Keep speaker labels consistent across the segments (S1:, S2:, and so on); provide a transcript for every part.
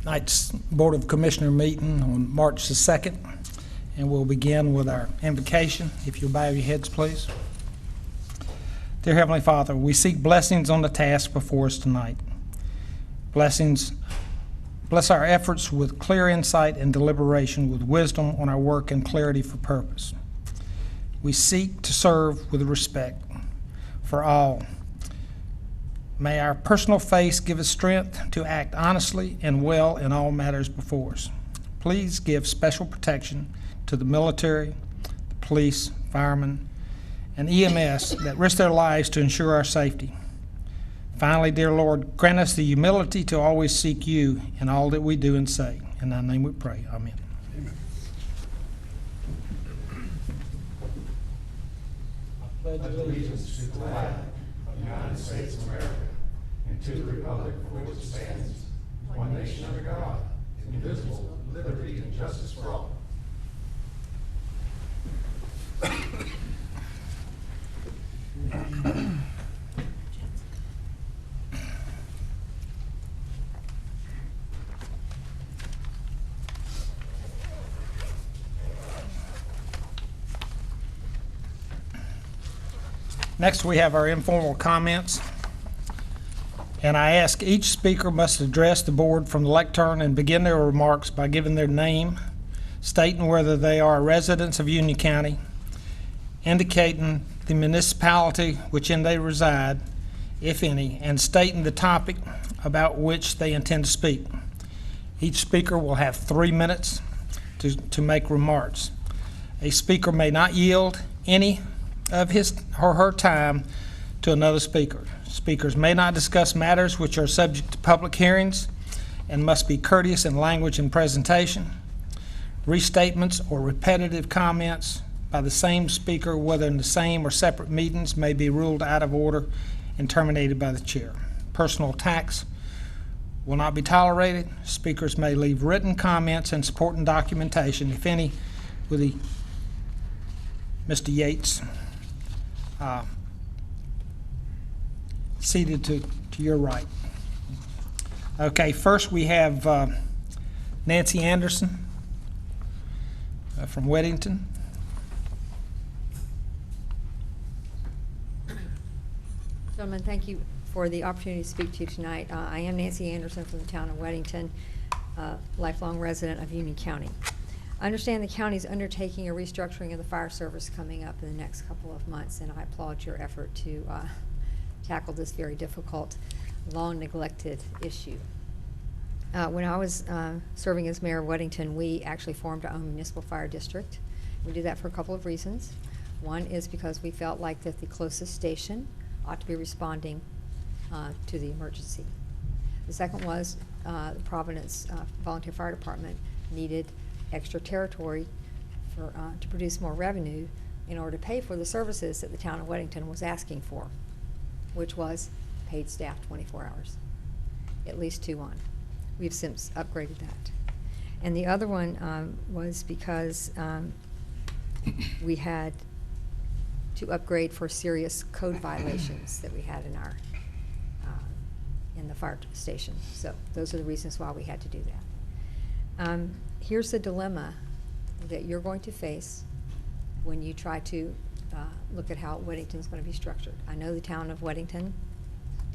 S1: night's Board of Commissioner meeting on March the 2nd, and we'll begin with our invocation. If you'll bow your heads, please. Dear Heavenly Father, we seek blessings on the task before us tonight. Bless our efforts with clear insight and deliberation, with wisdom on our work and clarity for purpose. We seek to serve with respect for all. May our personal faith give us strength to act honestly and well in all matters before us. Please give special protection to the military, the police, firemen, and EMS that risk their lives to ensure our safety. Finally, dear Lord, grant us the humility to always seek you in all that we do and say. In thy name we pray. Amen.
S2: Amen.
S3: I pledge allegiance to the flag of the United States of America and to the republic for which it stands, one nation under God, indivisible, with liberty and justice for all.
S1: Next, we have our informal comments. And I ask each speaker must address the board from the lectern and begin their remarks by giving their name, stating whether they are residents of Union County, indicating the municipality within they reside, if any, and stating the topic about which they intend to speak. Each speaker will have 3 minutes to make remarks. A speaker may not yield any of his or her time to another speaker. Speakers may not discuss matters which are subject to public hearings and must be courteous in language and presentation. Restatements or repetitive comments by the same speaker, whether in the same or separate meetings, may be ruled out of order and terminated by the chair. Personal attacks will not be tolerated. Speakers may leave written comments and supporting documentation, if any, with Mr. Yates seated to your right. Okay, first we have Nancy Anderson from Weddington.
S4: Gentlemen, thank you for the opportunity to speak to you tonight. I am Nancy Anderson from the town of Weddington, lifelong resident of Union County. I understand the county is undertaking a restructuring of the fire service coming up in the next couple of months, and I applaud your effort to tackle this very difficult, long neglected issue. When I was serving as mayor of Weddington, we actually formed our own municipal fire district. We did that for a couple of reasons. One is because we felt like that the closest station ought to be responding to the emergency. The second was the Providence Volunteer Fire Department needed extra territory for, to produce more revenue in order to pay for the services that the town of Weddington was asking for, which was paid staff 24 hours, at least 2 on. We've since upgraded that. And the other one was because we had to upgrade for serious code violations that we had in our in the fire station. So those are the reasons why we had to do that. Here's the dilemma that you're going to face when you try to look at how Weddington's going to be structured. I know the town of Weddington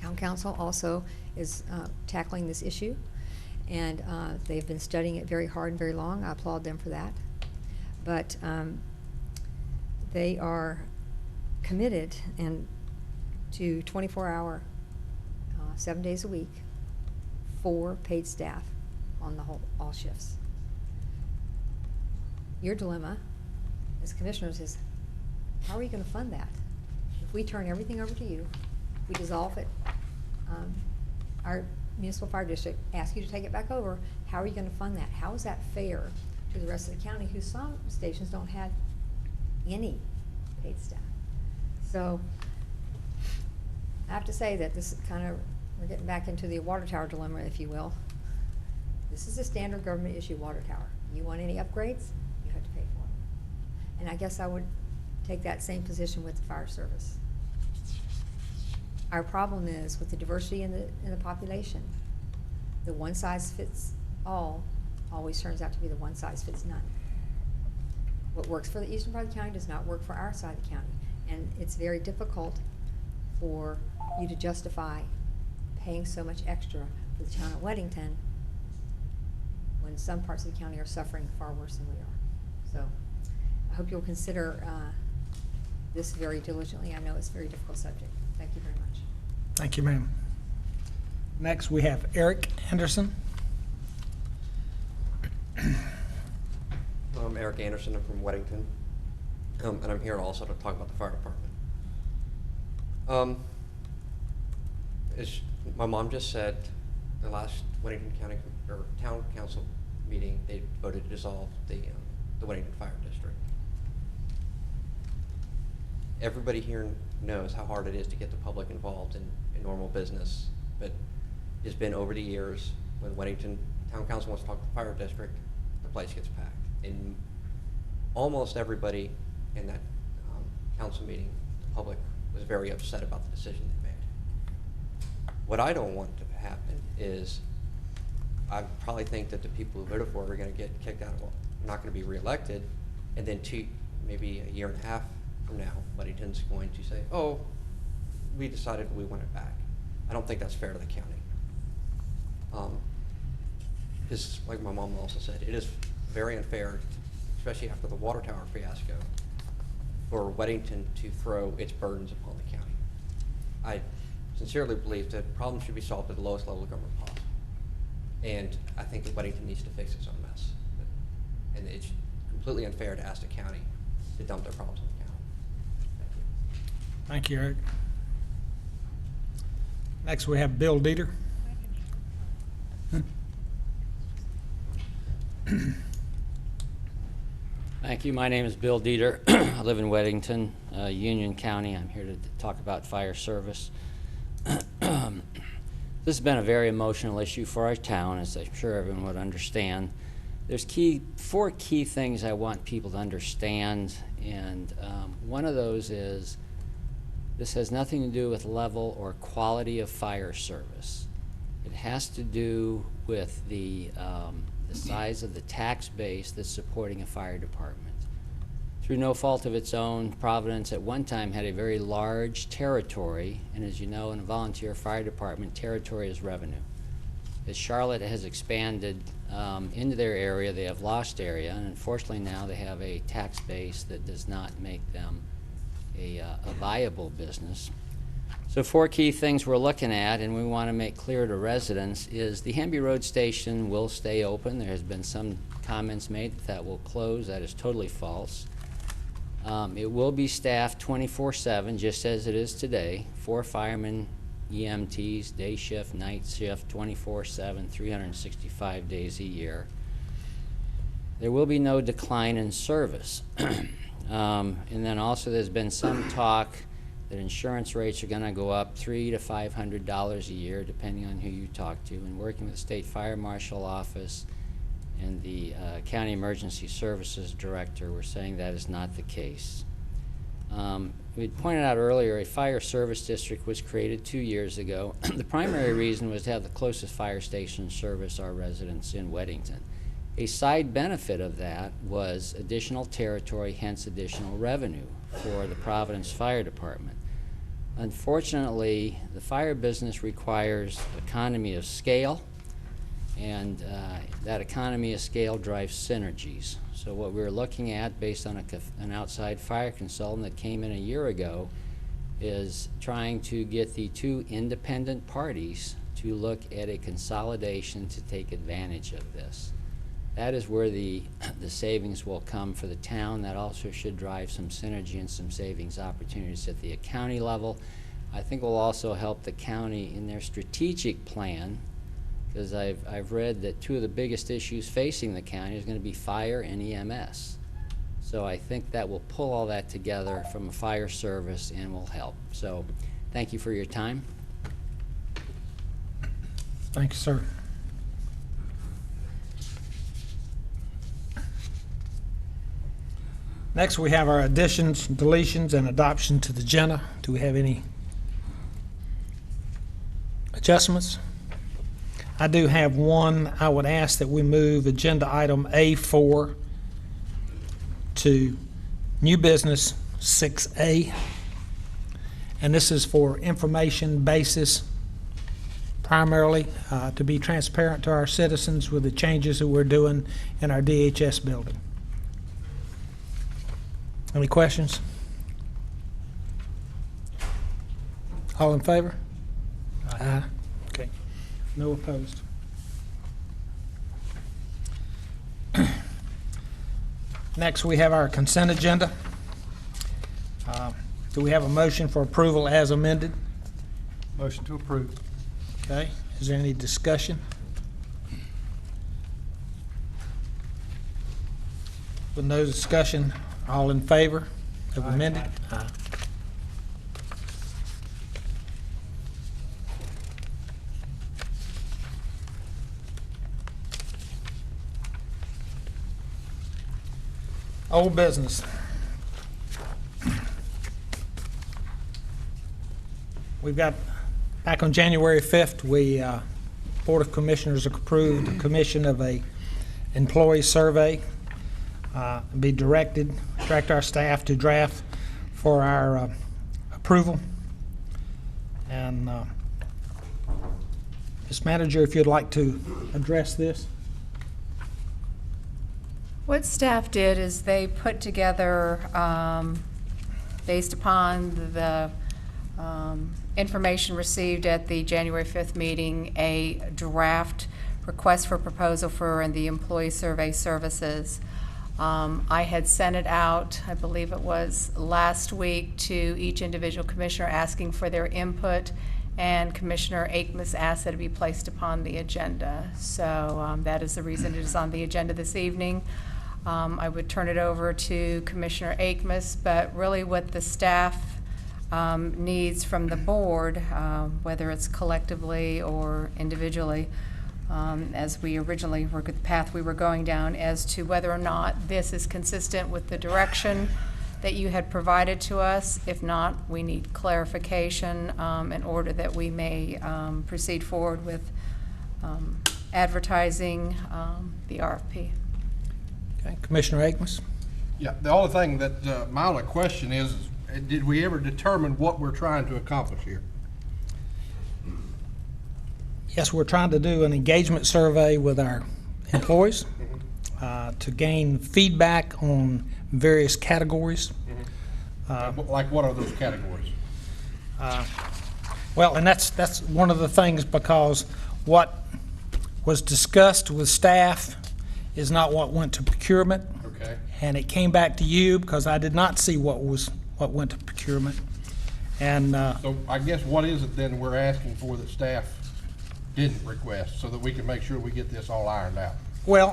S4: Town Council also is tackling this issue, and they've been studying it very hard and very long. I applaud them for that. But they are committed to 24-hour, 7 days a week, 4 paid staff on the all shifts. Your dilemma as commissioners is, how are you going to fund that? If we turn everything over to you, we dissolve it, our municipal fire district asks you to take it back over, how are you going to fund that? How is that fair to the rest of the county, whose some stations don't have any paid staff? So I have to say that this is kind of, we're getting back into the water tower dilemma, if you will. This is a standard government issue water tower. You want any upgrades, you have to pay for it. And I guess I would take that same position with the fire service. Our problem is with the diversity in the population, the one size fits always turns out to be the one size fits none. What works for the eastern part of the county does not work for our side of the county. And it's very difficult for you to justify paying so much extra for the town of Weddington when some parts of the county are suffering far worse than we are. So I hope you'll consider this very diligently. I know it's a very difficult subject. Thank you very much.
S1: Thank you, ma'am. Next, we have Eric Anderson.
S2: I'm Eric Anderson. I'm from Weddington, and I'm here also to talk about the fire department. As my mom just said, the last Weddington County or Town Council meeting, they voted to dissolve the Weddington Fire District. Everybody here knows how hard it is to get the public involved in normal business, but it's been over the years when Weddington Town Council wants to talk to the fire district, the place gets packed. And almost everybody in that council meeting, the public, was very upset about the decision they made. What I don't want to happen is, I probably think that the people who voted for it are going to get kicked out of, not going to be reelected, and then maybe a year and a half from now, Weddington's going to say, oh, we decided we want it back. I don't think that's fair to the county. Because, like my mom also said, it is very unfair, especially after the water tower fiasco, for Weddington to throw its burdens upon the county. I sincerely believe that problems should be solved at the lowest level of government possible. And I think that Weddington needs to fix its own mess. And it's completely unfair to ask the county to dump their problems on the county.
S1: Thank you, Eric. Next, we have Bill Dieter.
S5: Thank you. My name is Bill Dieter. I live in Weddington, Union County. I'm here to talk about fire service. This has been a very emotional issue for our town, as I'm sure everyone would understand. There's four key things I want people to understand, and one of those is this has nothing to do with level or quality of fire service. It has to do with the size of the tax base that's supporting a fire department. Through no fault of its own, Providence at one time had a very large territory, and as you know, in a volunteer fire department, territory is revenue. As Charlotte has expanded into their area, they have lost area, and unfortunately now they have a tax base that does not make them a viable business. So four key things we're looking at, and we want to make clear to residents, is the Hamby Road Station will stay open. There has been some comments made that will close. That is totally false. It will be staffed 24/7, just as it is today. 4 firemen, EMTs, day shift, night shift, 24/7, 365 days a year. There will be no decline in service. And then also there's been some talk that insurance rates are going to go up $300 to $500 a year, depending on who you talk to. And working with the State Fire Marshal Office and the County Emergency Services Director, we're saying that is not the case. We pointed out earlier, a fire service district was created 2 years ago. The primary reason was to have the closest fire station service our residents in Weddington. A side benefit of that was additional territory, hence additional revenue for the Providence Fire Department. Unfortunately, the fire business requires economy of scale, and that economy of scale drives synergies. So what we're looking at, based on an outside fire consultant that came in a year ago, is trying to get the two independent parties to look at a consolidation to take advantage of this. That is where the savings will come for the town. That also should drive some synergy and some savings opportunities at the county level. I think will also help the county in their strategic plan, because I've read that 2 of the biggest issues facing the county is going to be fire and EMS. So I think that will pull all that together from a fire service and will help. So thank you for your time.
S1: Thank you, sir. Next, we have our additions, deletions, and adoption to the agenda. Do we have any adjustments? I do have one. I would ask that we move agenda item A4 to new business 6A. And this is for information basis, primarily to be transparent to our citizens with the changes that we're doing in our DHS building. Any questions? All in favor? Aye. Okay. No opposed. Next, we have our consent agenda. Do we have a motion for approval as amended?
S3: Motion to approve.
S1: Okay. Is there any discussion? With no discussion, all in favor of amended? Aye. Old business. We've got, back on January 5th, Board of Commissioners approved the commission of a employee survey. Direct our staff to draft for our approval. And Ms. Manager, if you'd like to address this.
S6: What staff did is they put together, based upon the information received at the January 5th meeting, a draft request for proposal for the employee survey services. I had sent it out, I believe it was last week, to each individual commissioner asking for their input, and Commissioner Akmus asked that it be placed upon the agenda. So that is the reason it is on the agenda this evening. I would turn it over to Commissioner Akmus, but really what the staff needs from the board, whether it's collectively or individually, as we originally worked at the path we were going down, as to whether or not this is consistent with the direction that you had provided to us. If not, we need clarification in order that we may proceed forward with advertising the RFP.
S1: Okay, Commissioner Akmus?
S7: Yeah, the only thing that, my only question is, did we ever determine what we're trying to accomplish here?
S1: Yes, we're trying to do an engagement survey with our employees to gain feedback on various categories.
S7: Like what are those categories?
S1: Well, and that's one of the things, because what was discussed with staff is not what went to procurement.
S7: Okay.
S1: And it came back to you because I did not see what went to procurement. And
S7: So I guess what is it then we're asking for that staff didn't request, so that we can make sure we get this all ironed out?
S1: well,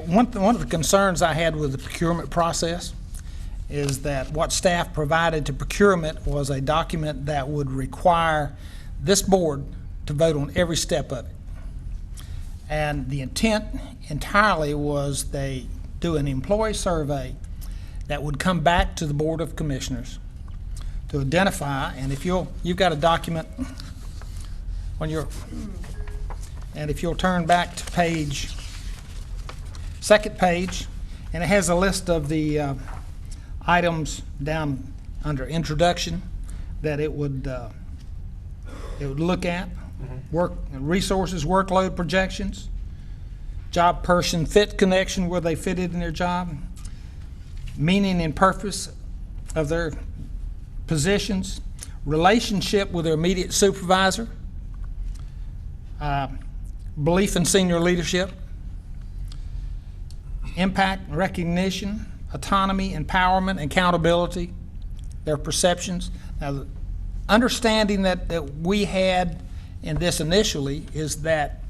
S1: one of the concerns I had with the procurement process is that what staff provided to procurement was a document that would require this board to vote on every step of it. And the intent entirely was they do an employee survey that would come back to the Board of Commissioners to identify, and if you've got a document and if you'll turn back to second page, and it has a list of the items down under introduction that it would look at. Work resources, workload projections, job person fit connection, where they fitted in their job, meaning and purpose of their positions, relationship with their immediate supervisor, belief in senior leadership, impact, recognition, autonomy, empowerment, accountability, their perceptions. Now, the understanding that we had in this initially is that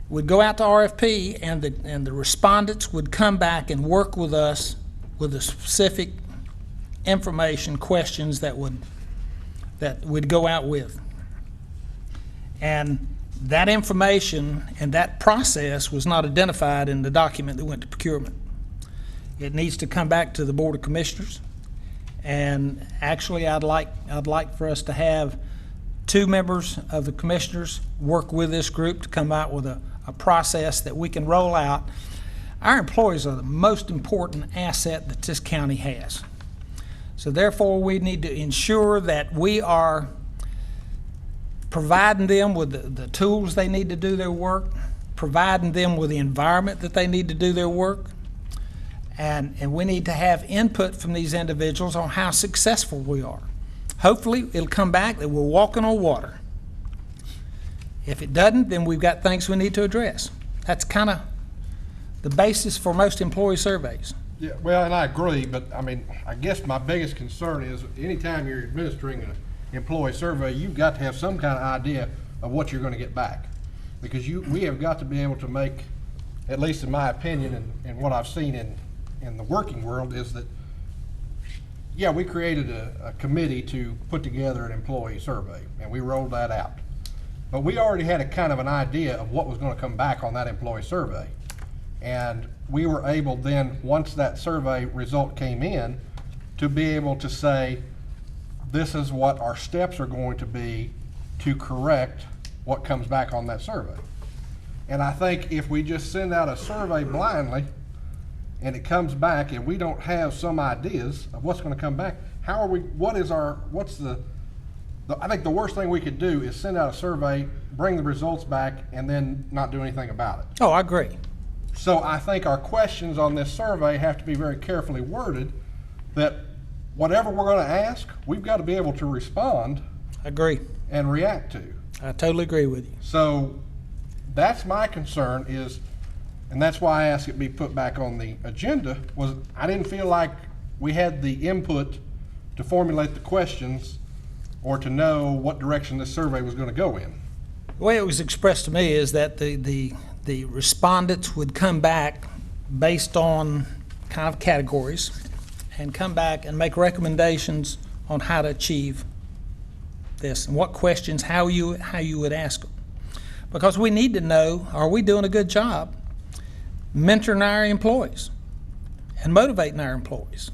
S1: we'd go out to RFP and the respondents would come back and work with us with the specific information, questions that we'd go out with. And that information and that process was not identified in the document that went to procurement. It needs to come back to the Board of Commissioners. And actually, I'd like for us to have 2 members of the commissioners work with this group to come out with a process that we can roll out. Our employees are the most important asset that this county has. So therefore, we need to ensure that we are providing them with the tools they need to do their work, providing them with the environment that they need to do their work, and we need to have input from these individuals on how successful we are. Hopefully, it'll come back that we're walking on water. If it doesn't, then we've got things we need to address. That's kind of the basis for most employee surveys.
S7: Yeah, well, and I agree, but I mean, I guess my biggest concern is anytime you're administering an employee survey, you've got to have some kind of idea of what you're going to get back. Because we have got to be able to make, at least in my opinion and what I've seen in the working world, is that, yeah, we created a committee to put together an employee survey, and we rolled that out. But we already had a kind of an idea of what was going to come back on that employee survey. And we were able then, once that survey result came in, to be able to say, this is what our steps are going to be to correct what comes back on that survey. And I think if we just send out a survey blindly and it comes back and we don't have some ideas of what's going to come back, how are we, I think the worst thing we could do is send out a survey, bring the results back, and then not do anything about it.
S1: Oh, I agree.
S7: So I think our questions on this survey have to be very carefully worded, that whatever we're going to ask, we've got to be able to respond
S1: I agree.
S7: and react to.
S1: I totally agree with you.
S7: So that's my concern is, and that's why I asked it be put back on the agenda, was I didn't feel like we had the input to formulate the questions or to know what direction this survey was going to go in.
S1: The way it was expressed to me is that the respondents would come back based on kind of categories and come back and make recommendations on how to achieve this and what questions, how you would ask them. Because we need to know, are we doing a good job mentoring our employees and motivating our employees?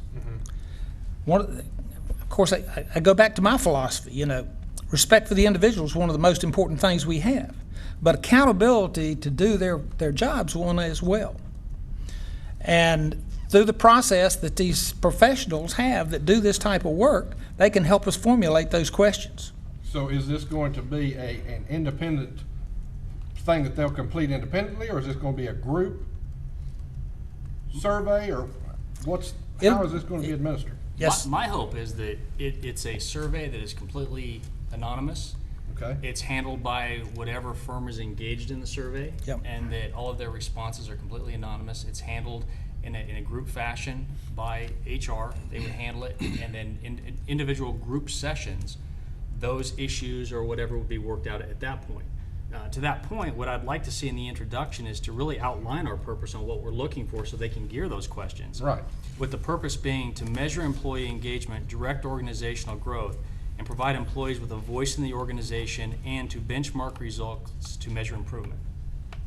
S1: Of course, I go back to my philosophy, respect for the individual is one of the most important things we have. But accountability to do their jobs one as well. And through the process that these professionals have that do this type of work, they can help us formulate those questions.
S7: So is this going to be an independent thing that they'll complete independently, or is this going to be a group survey, or how is this going to be administered?
S1: Yes.
S8: My hope is that it's a survey that is completely anonymous.
S7: Okay.
S8: It's handled by whatever firm is engaged in the survey.
S1: Yep.
S8: And that all of their responses are completely anonymous. It's handled in a group fashion by HR. They would handle it, and then in individual group sessions, those issues or whatever would be worked out at that point. To that point, what I'd like to see in the introduction is to really outline our purpose on what we're looking for so they can gear those questions.
S7: Right.
S8: With the purpose being to measure employee engagement, direct organizational growth, and provide employees with a voice in the organization, and to benchmark results to measure improvement.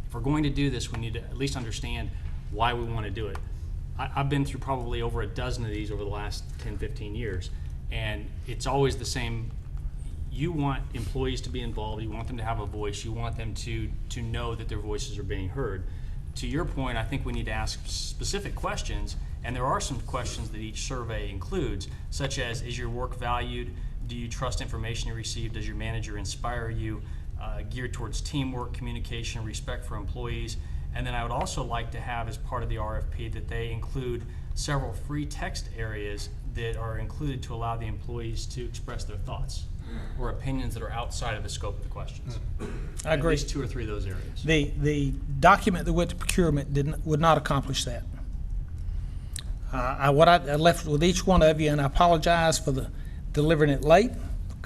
S8: If we're going to do this, we need to at least understand why we want to do it. I've been through probably over a dozen of these over the last 10, 15 years, and it's always the same. You want employees to be involved, you want them to have a voice, you want them to know that their voices are being heard. To your point, I think we need to ask specific questions, and there are some questions that each survey includes, such as, is your work valued? Do you trust information you receive? Does your manager inspire you? Geared towards teamwork, communication, respect for employees. And then I would also like to have, as part of the RFP, that they include several free text areas that are included to allow the employees to express their thoughts or opinions that are outside of the scope of the questions.
S1: I agree.
S8: At least 2 or 3 of those areas.
S1: The document that went to procurement would not accomplish that. What I left with each one of you, and I apologize for delivering it late,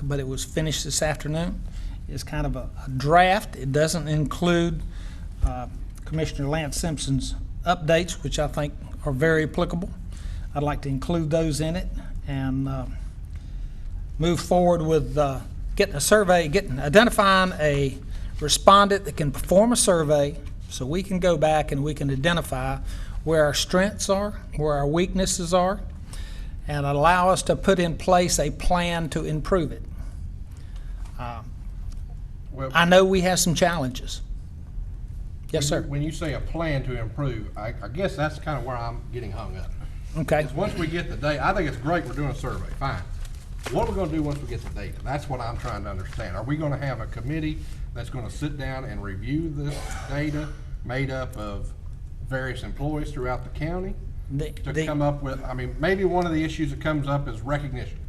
S1: but it was finished this afternoon, is kind of a draft. It doesn't include Commissioner Lance Simpson's updates, which I think are very applicable. I'd like to include those in it and move forward with getting a survey, identifying a respondent that can perform a survey so we can go back and we can identify where our strengths are, where our weaknesses are, and allow us to put in place a plan to improve it.
S7: Well,
S1: I know we have some challenges. Yes, sir.
S7: When you say a plan to improve, I guess that's kind of where I'm getting hung up.
S1: Okay.
S7: Is once we get the data, I think it's great we're doing a survey, fine. What are we gonna do once we get the data? That's what I'm trying to understand. Are we gonna have a committee that's gonna sit down and review this data made up of various employees throughout the county? To come up with, I mean, maybe one of the issues that comes up is recognition.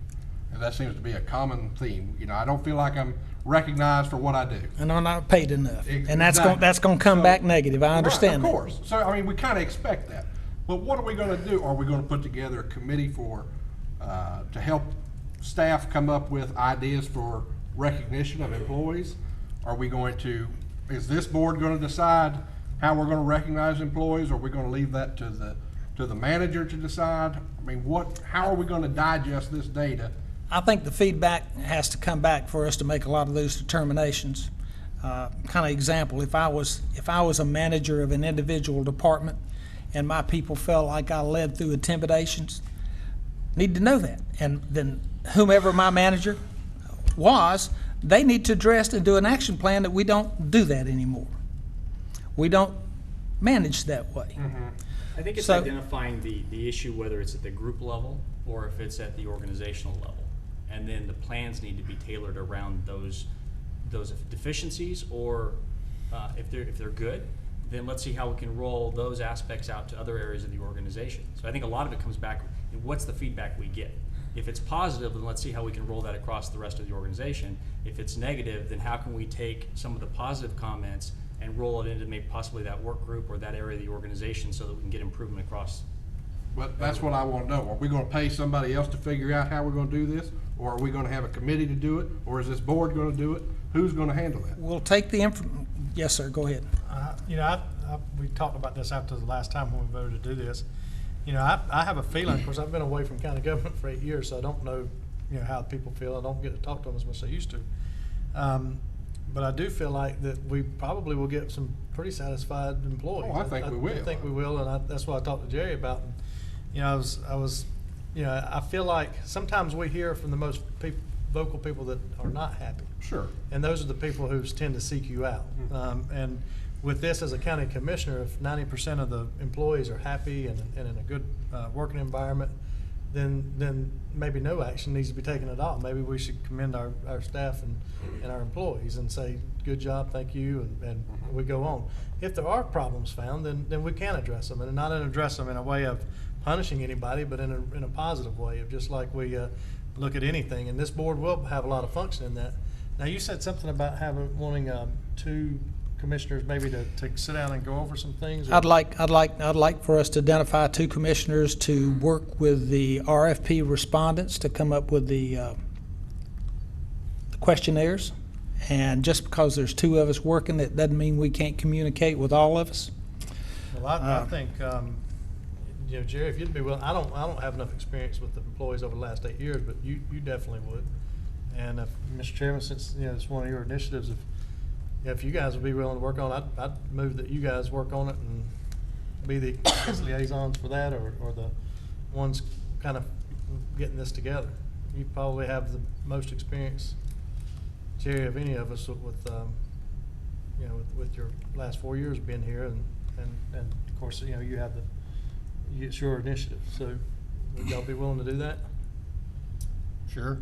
S7: And that seems to be a common theme. You know, I don't feel like I'm recognized for what I do.
S1: And I'm not paid enough. And
S7: Exactly.
S1: that's gonna come
S7: So-
S1: back negative. I understand
S7: Right,
S1: that.
S7: of course. So, I mean, we kind of expect that. But what are we gonna do? Are we gonna put together a committee for, to help staff come up with ideas for recognition of employees? Are we going to, is this board gonna decide how we're gonna recognize employees? Or are we gonna leave that to the manager to decide? I mean, how are we gonna digest this data?
S1: I think the feedback has to come back for us to make a lot of those determinations. Kind of example, if I was a manager of an individual department and my people felt like I led through intimidations, need to know that. And then whomever my manager was, they need to address and do an action plan that we don't do that anymore. We don't manage that way.
S8: I think it's
S1: So-
S8: identifying the issue, whether it's at the group level or if it's at the organizational level. And then the plans need to be tailored around those deficiencies, or if they're good, then let's see how we can roll those aspects out to other areas of the organization. So I think a lot of it comes back, what's the feedback we get? If it's positive, then let's see how we can roll that across the rest of the organization. If it's negative, then how can we take some of the positive comments and roll it into maybe possibly that work group or that area of the organization so that we can get improvement across.
S7: But that's what I want to know. Are we going to pay somebody else to figure out how we're going to do this? Or are we going to have a committee to do it? Or is this board going to do it? Who's going to handle that?
S1: We'll take the yes, sir, go ahead.
S9: You know, we talked about this after the last time when we voted to do this. You know, I have a feeling, of course, I've been away from county government for 8 years, so I don't know, you know, how people feel. I don't get to talk to them as much as I used to. But I do feel like that we probably will get some pretty satisfied employees.
S7: Oh, I think we will.
S9: I think we will, and that's what I talked to Jerry about. And, you know, I was, you know, I feel like sometimes we hear from the most vocal people that are not happy.
S7: Sure.
S9: And those are the people who tend to seek you out. And with this as a county commissioner, if 90% of the employees are happy and in a good working environment, then maybe no action needs to be taken at all. Maybe we should commend our staff and our employees and say, good job, thank you, and we go on. If there are problems found, then we can address them, and not address them in a way of punishing anybody, but in a positive way, of just like we look at anything. And this board will have a lot of function in that. Now, you said something about wanting two commissioners maybe to sit down and go over some things. or-
S1: I'd like for us to identify two commissioners to work with the RFP respondents to come up with the questionnaires. And just because there's two of us working, that doesn't mean we can't communicate with all of us.
S9: Well, I think, you know, Jerry, if you'd be willing, I don't have enough experience with the employees over the last 8 years, but you definitely would. And if, Mr. Chairman, since, you know, it's one of your initiatives, if you guys would be willing to work on it, I'd move that you guys work on it and be the liaisons for that, or the ones kind of getting this together. You probably have the most experience, Jerry, of any of us with you know, with your last 4 years being here, and of course, you know, you have it's your initiative. So would y'all be willing to do that?
S7: Sure.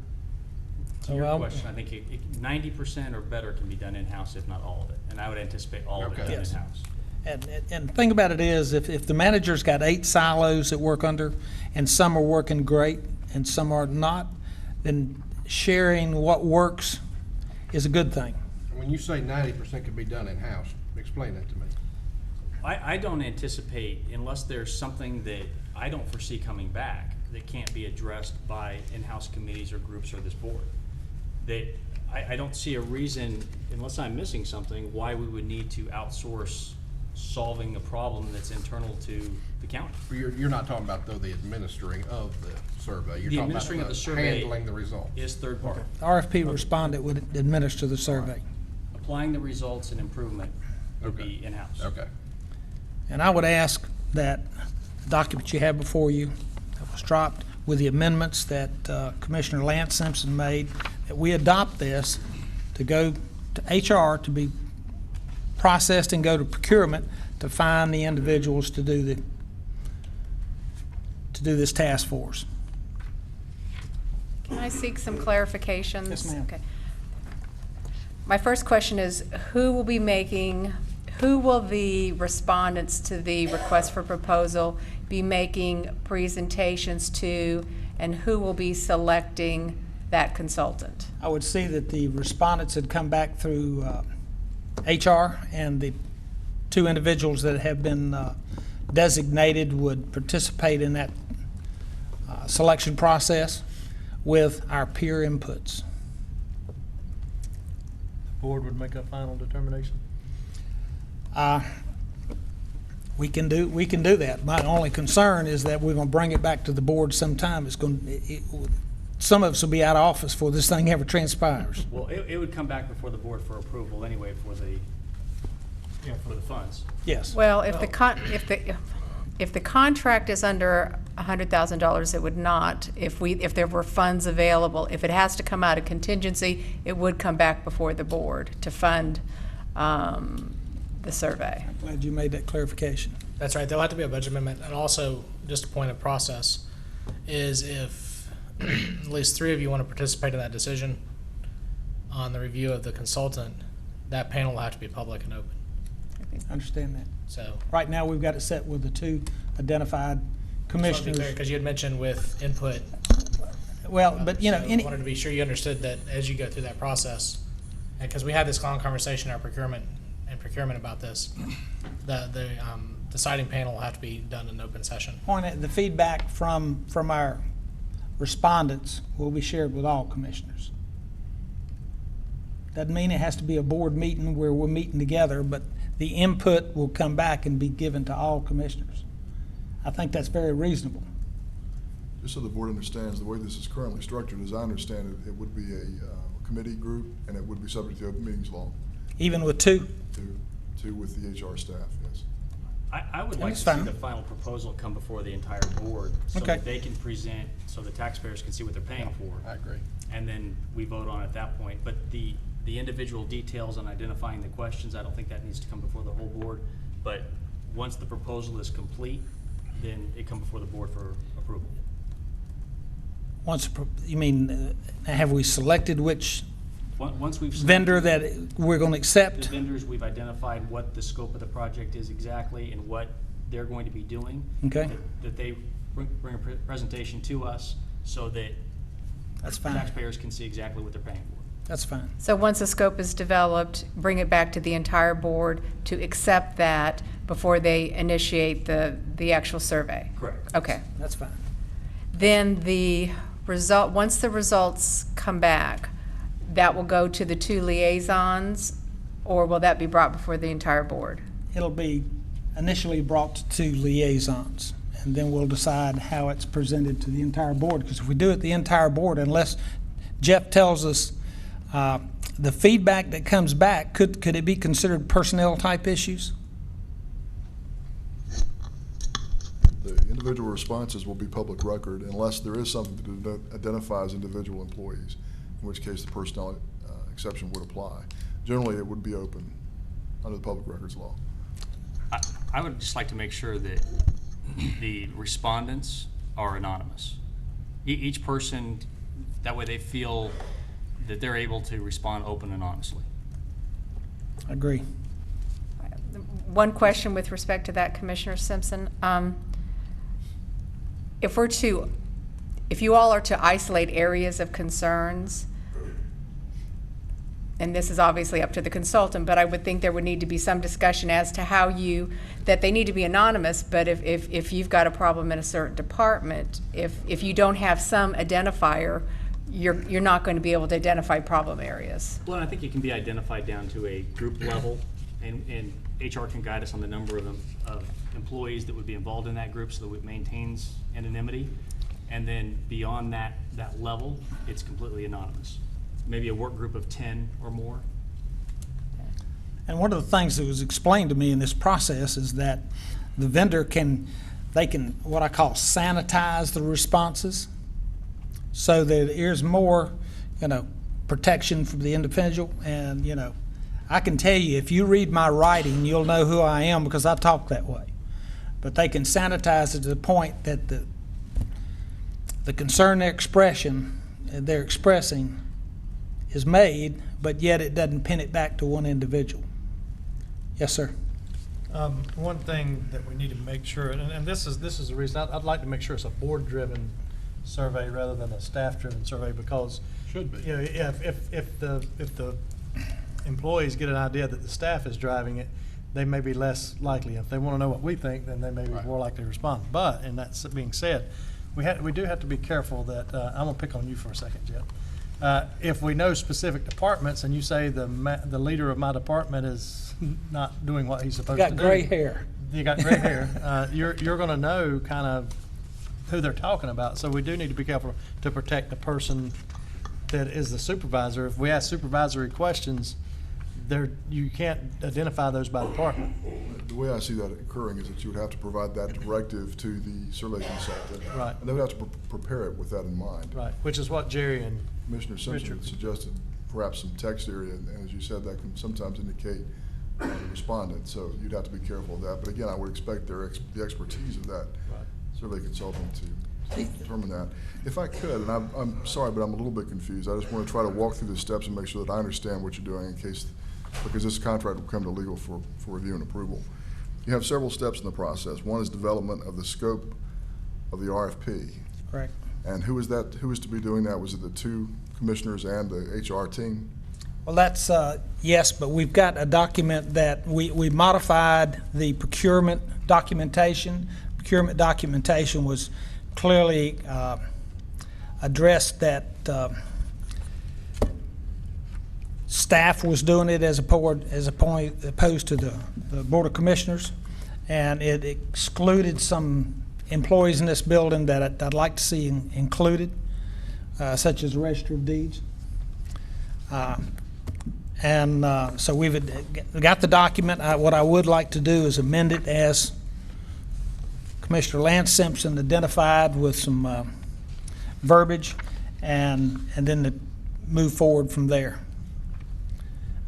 S8: To your
S1: Well,
S8: question, I think 90% or better can be done in-house, if not all of it. And I would anticipate all of it
S7: Okay.
S8: done
S1: Yes.
S8: in-house.
S1: And the thing about it is, if the manager's got 8 silos that work under, and some are working great and some are not, then sharing what works is a good thing.
S7: When you say 90% could be done in-house, explain that to me.
S8: I don't anticipate, unless there's something that I don't foresee coming back that can't be addressed by in-house committees or groups or this board. I don't see a reason, unless I'm missing something, why we would need to outsource solving a problem that's internal to the county.
S7: You're not talking about, though, the administering of the survey. You're
S8: The
S7: talking
S8: administering of
S7: about
S8: the survey
S7: handling the results.
S8: is third party.
S1: RFP respondent would administer the survey.
S8: Applying the results and improvement would
S7: Okay.
S8: be in-house.
S7: Okay.
S1: And I would ask that the document you have before you that was dropped with the amendments that Commissioner Lance Simpson made, that we adopt this to go to HR to be processed and go to procurement to find the individuals to do this task force.
S6: Can I seek some clarifications?
S1: Yes, ma'am.
S6: Okay. My first question is, who will the respondents to the request for proposal be making presentations to, and who will be selecting that consultant?
S1: I would see that the respondents had come back through HR, and the two individuals that have been designated would participate in that selection process with our peer inputs.
S9: Board would make a final determination.
S1: We can do that. My only concern is that we're going to bring it back to the board sometime. Some of us will be out of office before this thing ever transpires.
S8: Well, it would come back before the board for approval anyway for the funds.
S1: Yes.
S6: Well, if the contract is under $100,000, it would not. If there were funds available, if it has to come out of contingency, it would come back before the board to fund the survey.
S1: I'm glad you made that clarification.
S10: That's right. There'll have to be a budget amendment. And also, just a point of process is if at least 3 of you want to participate in that decision on the review of the consultant, that panel will have to be public and open.
S1: I understand that.
S10: So,
S1: Right now, we've got it set with the 2 identified commissioners.
S10: because you had mentioned with input.
S1: Well, but you know,
S10: so I wanted to be sure you understood that as you go through that process, because we had this long conversation in our procurement about this, the deciding panel will have to be done in open session.
S1: the feedback from our respondents will be shared with all commissioners. Doesn't mean it has to be a board meeting where we're meeting together, but the input will come back and be given to all commissioners. I think that's very reasonable.
S3: Just so the board understands, the way this is currently structured, as I understand it, it would be a committee group, and it would be subject to open meetings law,
S1: Even with 2?
S3: to with the HR staff, yes.
S8: I would like
S1: That's
S8: to see
S1: fine.
S8: the final proposal come before the entire board so
S1: Okay.
S8: that they can present, so the taxpayers can see what they're paying for.
S7: I agree.
S8: And then we vote on it at that point. But the individual details on identifying the questions, I don't think that needs to come before the whole board. But once the proposal is complete, then it comes before the board for approval.
S1: You mean, have we selected which
S8: Once we've
S1: vendor
S8: selected
S1: that we're going to
S8: the
S1: accept?
S8: vendors, we've identified what the scope of the project is exactly and what they're going to be doing.
S1: Okay.
S8: That they bring a presentation to us so that
S1: That's fine.
S8: taxpayers can see exactly what they're paying for.
S1: That's fine.
S6: So once the scope is developed, bring it back to the entire board to accept that before they initiate the actual survey?
S8: Correct.
S6: Okay.
S1: That's fine.
S6: Then once the results come back, that will go to the 2 liaisons, or will that be brought before the entire board?
S1: It'll be initially brought to 2 liaisons, and then we'll decide how it's presented to the entire board. Because if we do it the entire board, unless Jeff tells us the feedback that comes back, could it be considered personnel type issues?
S3: The individual responses will be public record unless there is something that identifies individual employees, in which case the personnel exception would apply. Generally, it would be open under the public records law.
S8: I would just like to make sure that the respondents are anonymous. Each person, that way they feel that they're able to respond open and honestly.
S1: I agree.
S6: One question with respect to that, Commissioner Simpson. If you all are to isolate areas of concerns, and this is obviously up to the consultant, but I would think there would need to be some discussion as to how that they need to be anonymous, but if you've got a problem in a certain department, if you don't have some identifier, you're not going to be able to identify problem areas.
S8: Well, and I think it can be identified down to a group level, and HR can guide us on the number of employees that would be involved in that group so that it maintains anonymity. And then beyond that level, it's completely anonymous. Maybe a work group of 10 or more.
S1: And one of the things that was explained to me in this process is that the vendor can what I call sanitize the responses, so that there's more, protection from the individual, and I can tell you, if you read my writing, you'll know who I am because I talk that way. But they can sanitize it to the point that the concern they're expressing is made, but yet it doesn't pin it back to one individual. Yes, sir.
S9: One thing that we need to make sure, and this is the reason, I'd like to make sure it's a board-driven survey rather than a staff-driven survey, because
S7: Should be.
S9: you know, if the employees get an idea that the staff is driving it, they may be less likely. If they want to know what we think, then they may be
S7: Right.
S9: more likely to respond. But, and that's being said, we do have to be careful that, I'm gonna pick on you for a second, Jet. If we know specific departments and you say the leader of my department is not doing what he's supposed to do.
S1: Got gray hair.
S9: You got gray hair. You're gonna know kind of who they're talking about. So we do need to be careful to protect the person that is the supervisor. If we ask supervisory questions, you can't identify those by department.
S3: The way I see that occurring is that you would have to provide that directive to the survey consultant.
S9: Right.
S3: And they would have to prepare it with that in mind.
S9: Right, which is what Jerry and
S3: Commissioner Simpson
S9: Richard.
S3: suggested perhaps some text area, and as you said, that can sometimes indicate the respondent, so you'd have to be careful of that. But again, I would expect the expertise of that survey consultant to determine that. If I could, and I'm sorry, but I'm a little bit confused. I just want to try to walk through the steps and make sure that I understand what you're doing in case, because this contract will come to legal for review and approval. You have several steps in the process. One is development of the scope of the RFP.
S1: Correct.
S3: And who is to be doing that? Was it the two commissioners and the HR team?
S1: Well, that's, yes, but we've got a document that we modified the procurement documentation. Procurement documentation was clearly addressed that staff was doing it as opposed to the Board of Commissioners, and it excluded some employees in this building that I'd like to see included, such as the Register of Deeds. So we've got the document. What I would like to do is amend it as Commissioner Lance Simpson identified with some verbiage, and then to move forward from there.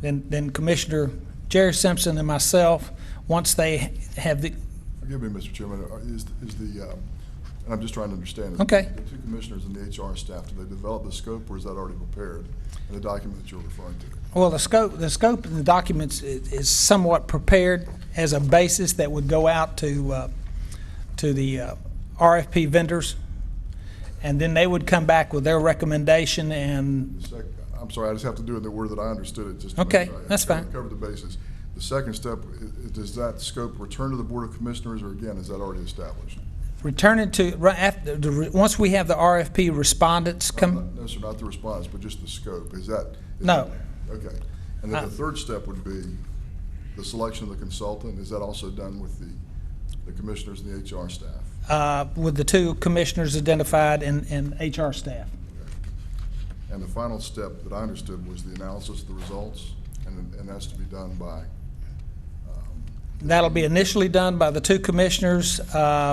S1: Then Commissioner Jerry Simpson and myself, once they have the,
S3: Forgive me, Mr. Chairman, and I'm just trying to understand.
S1: Okay.
S3: The two commissioners and the HR staff, do they develop the scope, or is that already prepared in the document that you're referring to?
S1: well, the scope in the documents is somewhat prepared as a basis that would go out to the RFP vendors, and then they would come back with their recommendation and,
S3: I'm sorry, I just have to do it in the word that I understood it, just to
S1: Okay,
S3: make sure I
S1: that's fine.
S3: cover the basis. The second step, does that scope return to the Board of Commissioners, or again, is that already established?
S1: returning to, right after, once we have the RFP respondents come,
S3: No, sir, not the response, but just the scope. Is that?
S1: No.
S3: Okay. And then the third step would be the selection of the consultant. Is that also done with the commissioners and the HR staff?
S1: with the two commissioners identified and HR staff.
S3: And the final step that I understood was the analysis of the results, and that's to be done by,
S1: That'll be initially done by the two commissioners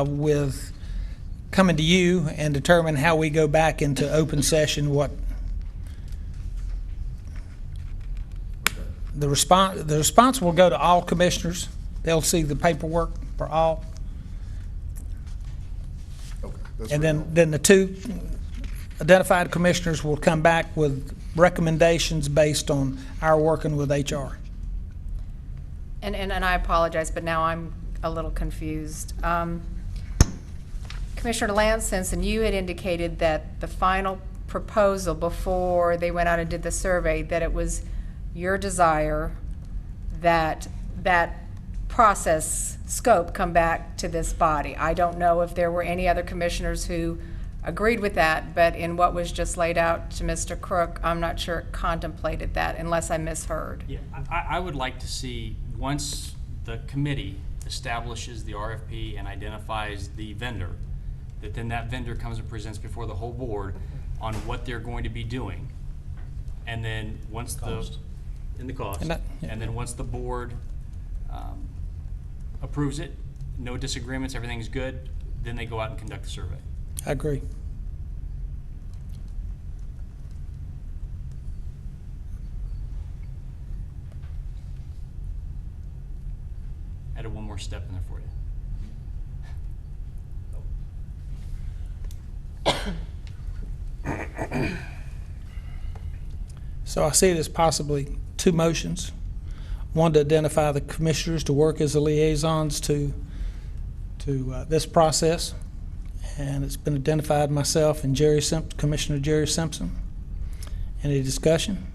S1: with coming to you and determine how we go back into open session, what the response will go to all commissioners. They'll see the paperwork for all.
S3: okay. that's
S1: And
S3: very helpful.
S1: then the two identified commissioners will come back with recommendations based on our working with HR.
S6: And I apologize, but now I'm a little confused. Commissioner Lance Simpson, you had indicated that the final proposal before they went out and did the survey, that it was your desire that that process scope come back to this body. I don't know if there were any other commissioners who agreed with that, but in what was just laid out to Mr. Crook, I'm not sure it contemplated that, unless I misheard.
S8: Yeah, I would like to see, once the committee establishes the RFP and identifies the vendor, that then that vendor comes and presents before the whole board on what they're going to be doing. And then once the cost,
S1: And that- yeah.
S8: and then once the board approves it, no disagreements, everything's good, then they go out and conduct the survey.
S1: I agree.
S8: more step in there for you.
S1: So I see it as possibly two motions. One to identify the commissioners to work as the liaisons to this process. And it's been identified myself and Commissioner Jerry Simpson. Any discussion?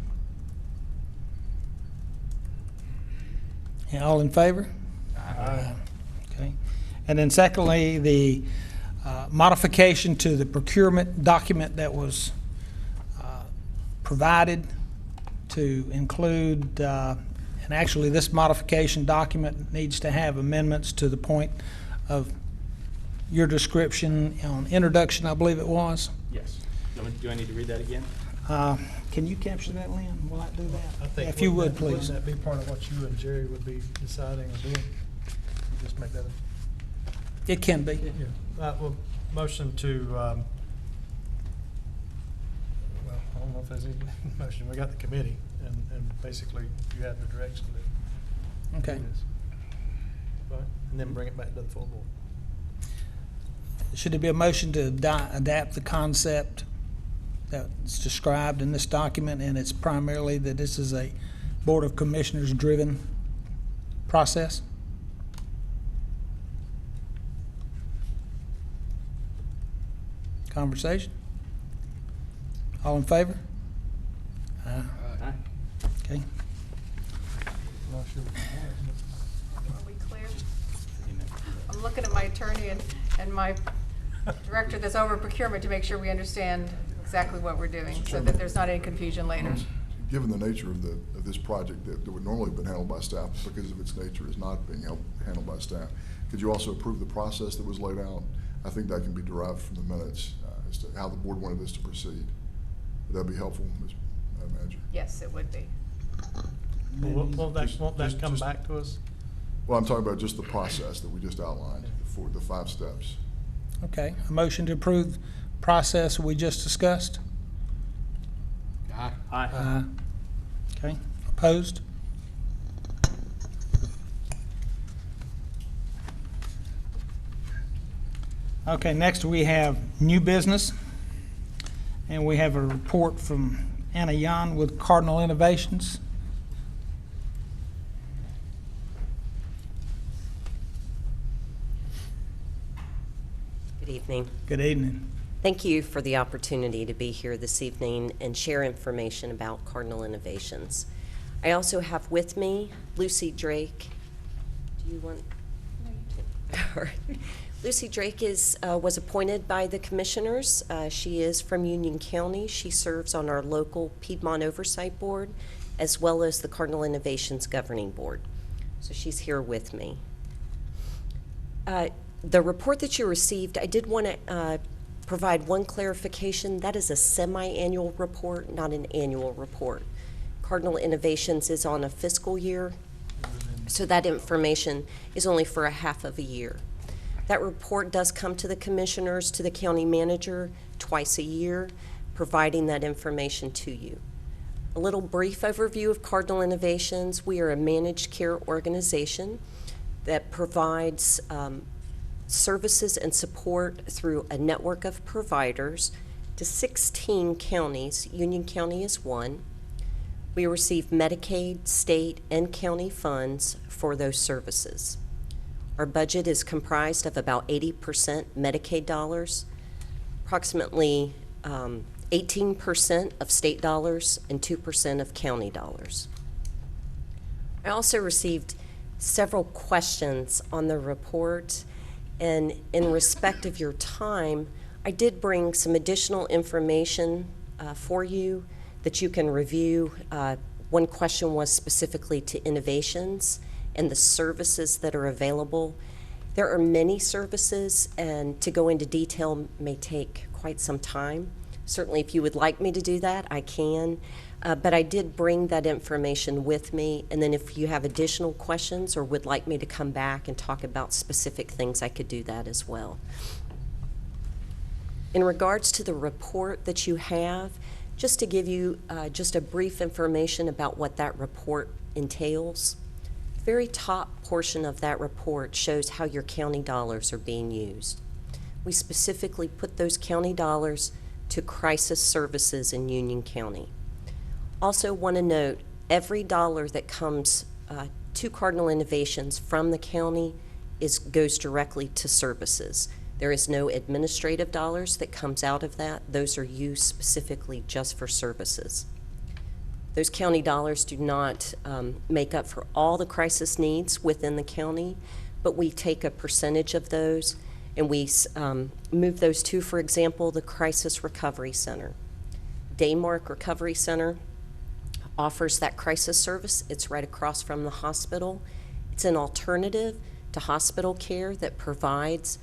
S1: Yeah, all in favor? Aye. Okay. And then secondly, the modification to the procurement document that was provided to include, and actually this modification document needs to have amendments to the point of your description on introduction, I believe it was.
S8: Yes. Do I need to read that again?
S1: Can you capture that, Lynn? Will I do that?
S9: I think.
S1: If you would,
S9: Wouldn't
S1: please.
S9: that be part of what you and Jerry would be deciding or doing? You just make that a.
S1: It can be.
S9: Yeah, well, motion to, well, I don't know if there's any motion, we got the committee, and basically you have the direction to
S1: Okay.
S9: do this. Right, and then bring it back to the full board.
S1: Should there be a motion to adapt the concept that's described in this document, and it's primarily that this is a Board of Commissioners driven process? Conversation? All in favor? Aye.
S8: Aye.
S1: Okay.
S9: Not sure.
S6: Are we clear? I'm looking at my attorney and my director that's over procurement to make sure we understand exactly what we're doing, so that there's not any confusion later.
S3: Given the nature of this project that would normally have been handled by staff, because of its nature is not being handled by staff, could you also approve the process that was laid out? I think that can be derived from the minutes as to how the board wanted this to proceed. Would that be helpful, Ms. Manager?
S6: Yes, it would be.
S9: Won't that come
S3: Just-
S9: back to us?
S3: Well, I'm talking about just the process that we just outlined, for the 5 steps.
S1: Okay. A motion to approve the process we just discussed?
S7: Aye.
S1: Aye. Okay. Opposed? Okay, next we have new business. And we have a report from Anna Yan with Cardinal Innovations.
S11: Good evening.
S1: Good evening.
S11: Thank you for the opportunity to be here this evening and share information about Cardinal Innovations. I also have with me Lucy Drake. Do you want? All right. Lucy Drake was appointed by the commissioners. She is from Union County. She serves on our local Piedmont Oversight Board, as well as the Cardinal Innovations Governing Board. So she's here with me. The report that you received, I did want to provide one clarification. That is a semi-annual report, not an annual report. Cardinal Innovations is on a fiscal year, so that information is only for a half of a year. That report does come to the commissioners, to the county manager, twice a year, providing that information to you. A little brief overview of Cardinal Innovations. We are a managed care organization that provides services and support through a network of providers to 16 counties. Union County is one. We receive Medicaid, state, and county funds for those services. Our budget is comprised of about 80% Medicaid dollars, approximately 18% of state dollars, and 2% of county dollars. I also received several questions on the report, and in respect of your time, I did bring some additional information for you that you can review. One question was specifically to innovations and the services that are available. There are many services, and to go into detail may take quite some time. Certainly, if you would like me to do that, I can. But I did bring that information with me, and then if you have additional questions or would like me to come back and talk about specific things, I could do that as well. In regards to the report that you have, just to give you just a brief information about what that report entails. very top portion of that report shows how your county dollars are being used. We specifically put those county dollars to crisis services in Union County. Also want to note, every dollar that comes to Cardinal Innovations from the county goes directly to services. There is no administrative dollars that comes out of that. Those are used specifically just for services. Those county dollars do not make up for all the crisis needs within the county, but we take a percentage of those and we move those to, for example, the Crisis Recovery Center. Daymark Recovery Center offers that crisis service. It's right across from the hospital. It's an alternative to hospital care that provides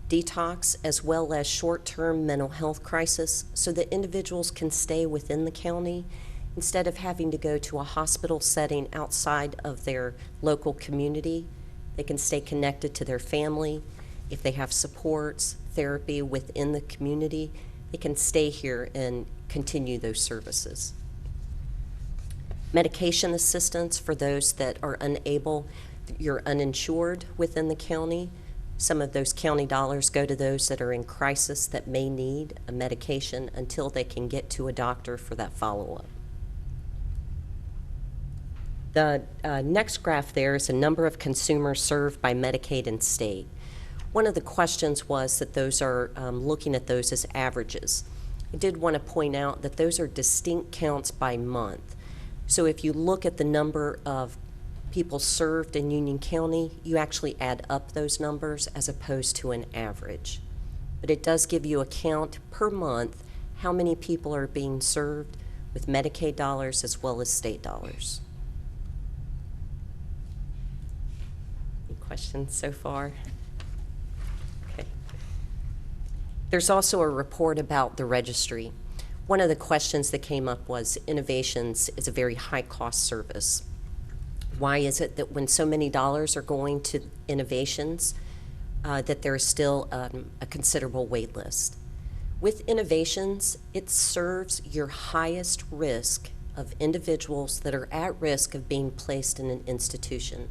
S11: detox as well as short-term mental health crisis so that individuals can stay within the county instead of having to go to a hospital setting outside of their local community. They can stay connected to their family. If they have supports, therapy within the community, they can stay here and continue those services. Medication assistance for those that are unable, you're uninsured within the county. Some of those county dollars go to those that are in crisis that may need a medication until they can get to a doctor for that follow-up. The next graph there is a number of consumers served by Medicaid and state. One of the questions was that those are looking at those as averages. I did want to point out that those are distinct counts by month. So if you look at the number of people served in Union County, you actually add up those numbers as opposed to an average. But it does give you a count per month how many people are being served with Medicaid dollars as well as state dollars. Any questions so far? Okay. There's also a report about the registry. One of the questions that came up was Innovations is a very high-cost service. Why is it that when so many dollars are going to Innovations, that there is still a considerable wait list? With Innovations, it serves your highest risk of individuals that are at risk of being placed in an institution.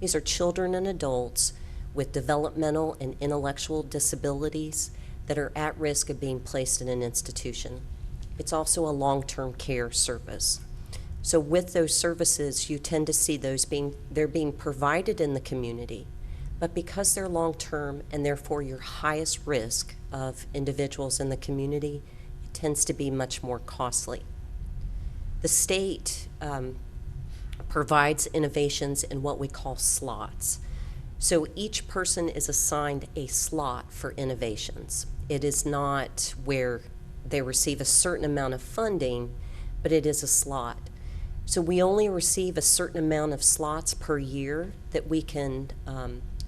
S11: These are children and adults with developmental and intellectual disabilities that are at risk of being placed in an institution. It's also a long-term care service. So with those services, you tend to see they're being provided in the community, but because they're long-term and therefore your highest risk of individuals in the community, it tends to be much more costly. The state provides Innovations in what we call slots. So each person is assigned a slot for Innovations. It is not where they receive a certain amount of funding, but it is a slot. So we only receive a certain amount of slots per year that we can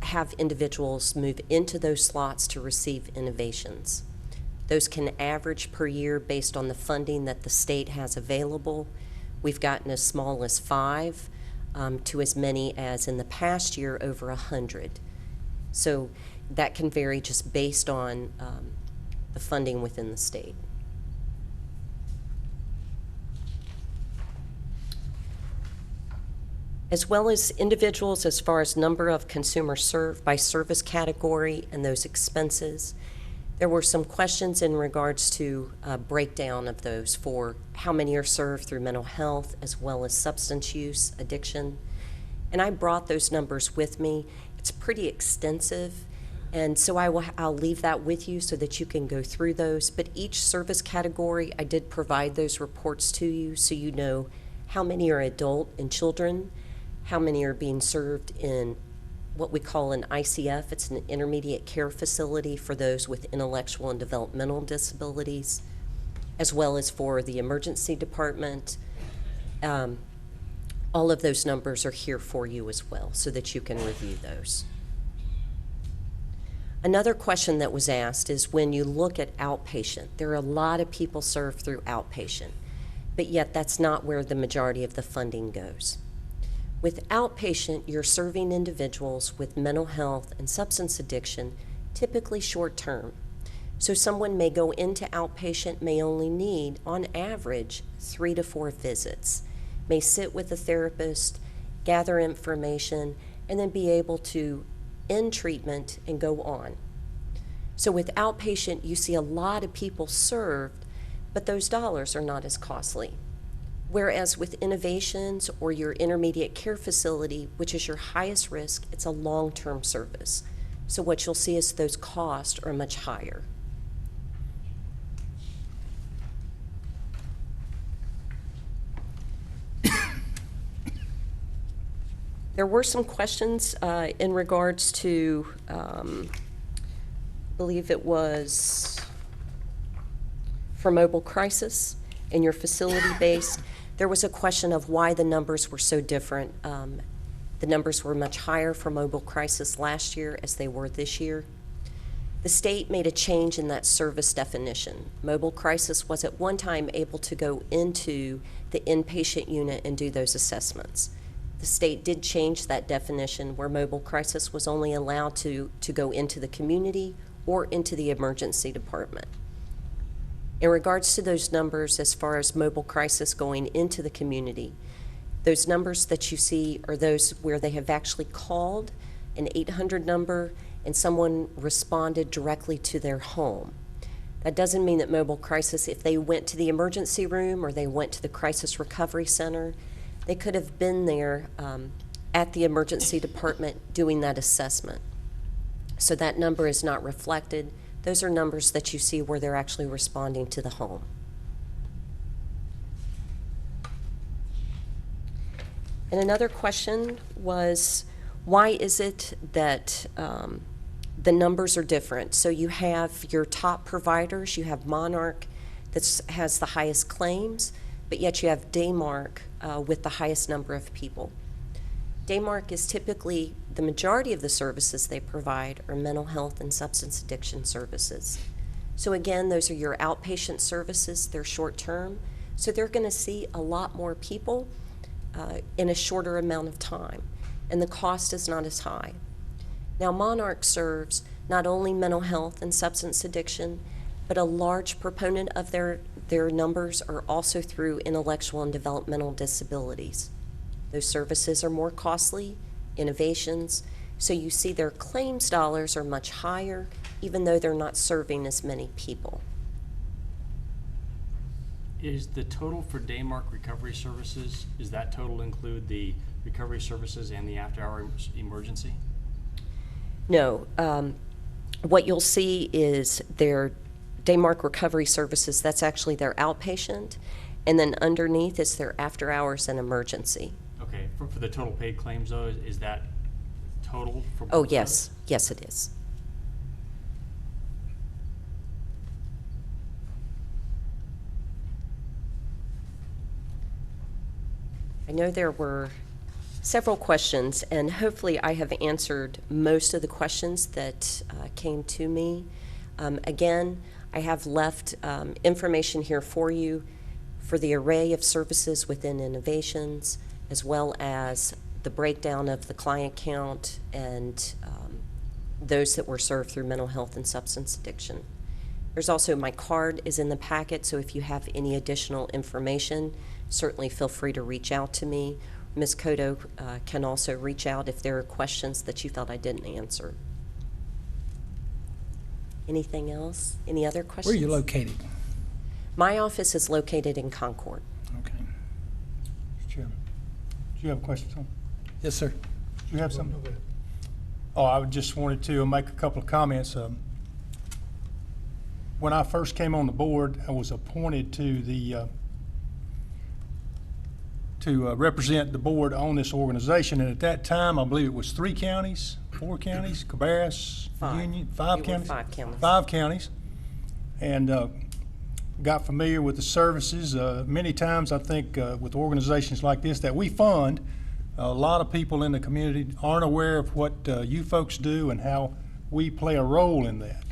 S11: have individuals move into those slots to receive Innovations. Those can average per year based on the funding that the state has available. We've gotten as small as 5 to as many as in the past year over 100. So that can vary just based on the funding within the state. As well as individuals as far as number of consumers served by service category and those expenses. There were some questions in regards to breakdown of those for how many are served through mental health as well as substance use, addiction. And I brought those numbers with me. It's pretty extensive, and so I'll leave that with you so that you can go through those. But each service category, I did provide those reports to you so you know how many are adult and children, how many are being served in what we call an ICF. It's an intermediate care facility for those with intellectual and developmental disabilities, as well as for the emergency department. All of those numbers are here for you as well so that you can review those. Another question that was asked is when you look at outpatient, there are a lot of people served through outpatient, but yet that's not where the majority of the funding goes. With outpatient, you're serving individuals with mental health and substance addiction, typically short-term. So someone may go into outpatient, may only need, on average, 3 to 4 visits, may sit with a therapist gather information, and then be able to end treatment and go on. So with outpatient, you see a lot of people served, but those dollars are not as costly. Whereas with innovations or your intermediate care facility, which is your highest risk, it's a long-term service. So what you'll see is those costs are much higher. There were some questions in regards to, I believe it was for mobile crisis and your facility-based. There was a question of why the numbers were so different. The numbers were much higher for mobile crisis last year as they were this year. The state made a change in that service definition. Mobile crisis was at one time able to go into the inpatient unit and do those assessments. The state did change that definition where mobile crisis was only allowed to go into the community or into the emergency department. In regards to those numbers, as far as mobile crisis going into the community, those numbers that you see are those where they have actually called an 800 number and someone responded directly to their home. That doesn't mean that mobile crisis, if they went to the emergency room or they went to the crisis recovery center, they could have been there at the emergency department doing that assessment. So that number is not reflected. Those are numbers that you see where they're actually responding to the home. And another question was, why is it that the numbers are different? So you have your top providers, you have Monarch that has the highest claims, but yet you have Daymark with the highest number of people. Daymark is typically, the majority of the services they provide are mental health and substance addiction services. So again, those are your outpatient services, they're short term, so they're gonna see a lot more people in a shorter amount of time, and the cost is not as high. Now Monarch serves not only mental health and substance addiction, but a large proponent of their numbers are also through intellectual and developmental disabilities. Those services are more costly, innovations, so you see their claims dollars are much higher, even though they're not serving as many people.
S8: Is the total for Daymark Recovery Services, does that total include the recovery services and the after-hour emergency?
S11: No. What you'll see is their Daymark Recovery Services, that's actually their outpatient, and then underneath is their after-hours and emergency.
S8: Okay, for the total paid claims though, is that total for both?
S11: Oh, yes. Yes, it is. I know there were several questions, and hopefully I have answered most of the questions that came to me. Again, I have left information here for you for the array of services within innovations, as well as the breakdown of the client count and those that were served through mental health and substance addiction. There's also, my card is in the packet, so if you have any additional information, certainly feel free to reach out to me. Ms. Cotto can also reach out if there are questions that you felt I didn't answer. Anything else? Any other questions?
S1: Where are you located?
S11: My office is located in Concord.
S1: Okay.
S3: Mr. Chairman, do you have a question, Tom?
S1: Yes, sir.
S3: Do you have something?
S9: Okay.
S3: Oh, I just wanted to make a couple of comments. When I first came on the board, I was appointed to the represent the board on this organization, and at that time, I believe it was 3 counties, 4 counties, Cabarrus,
S11: Five.
S3: Union, 5
S11: We were
S3: counties?
S11: 5 counties.
S3: 5 counties, and got familiar with the services. Many times, I think, with organizations like this that we fund, a lot of people in the community aren't aware of what you folks do and how we play a role in that.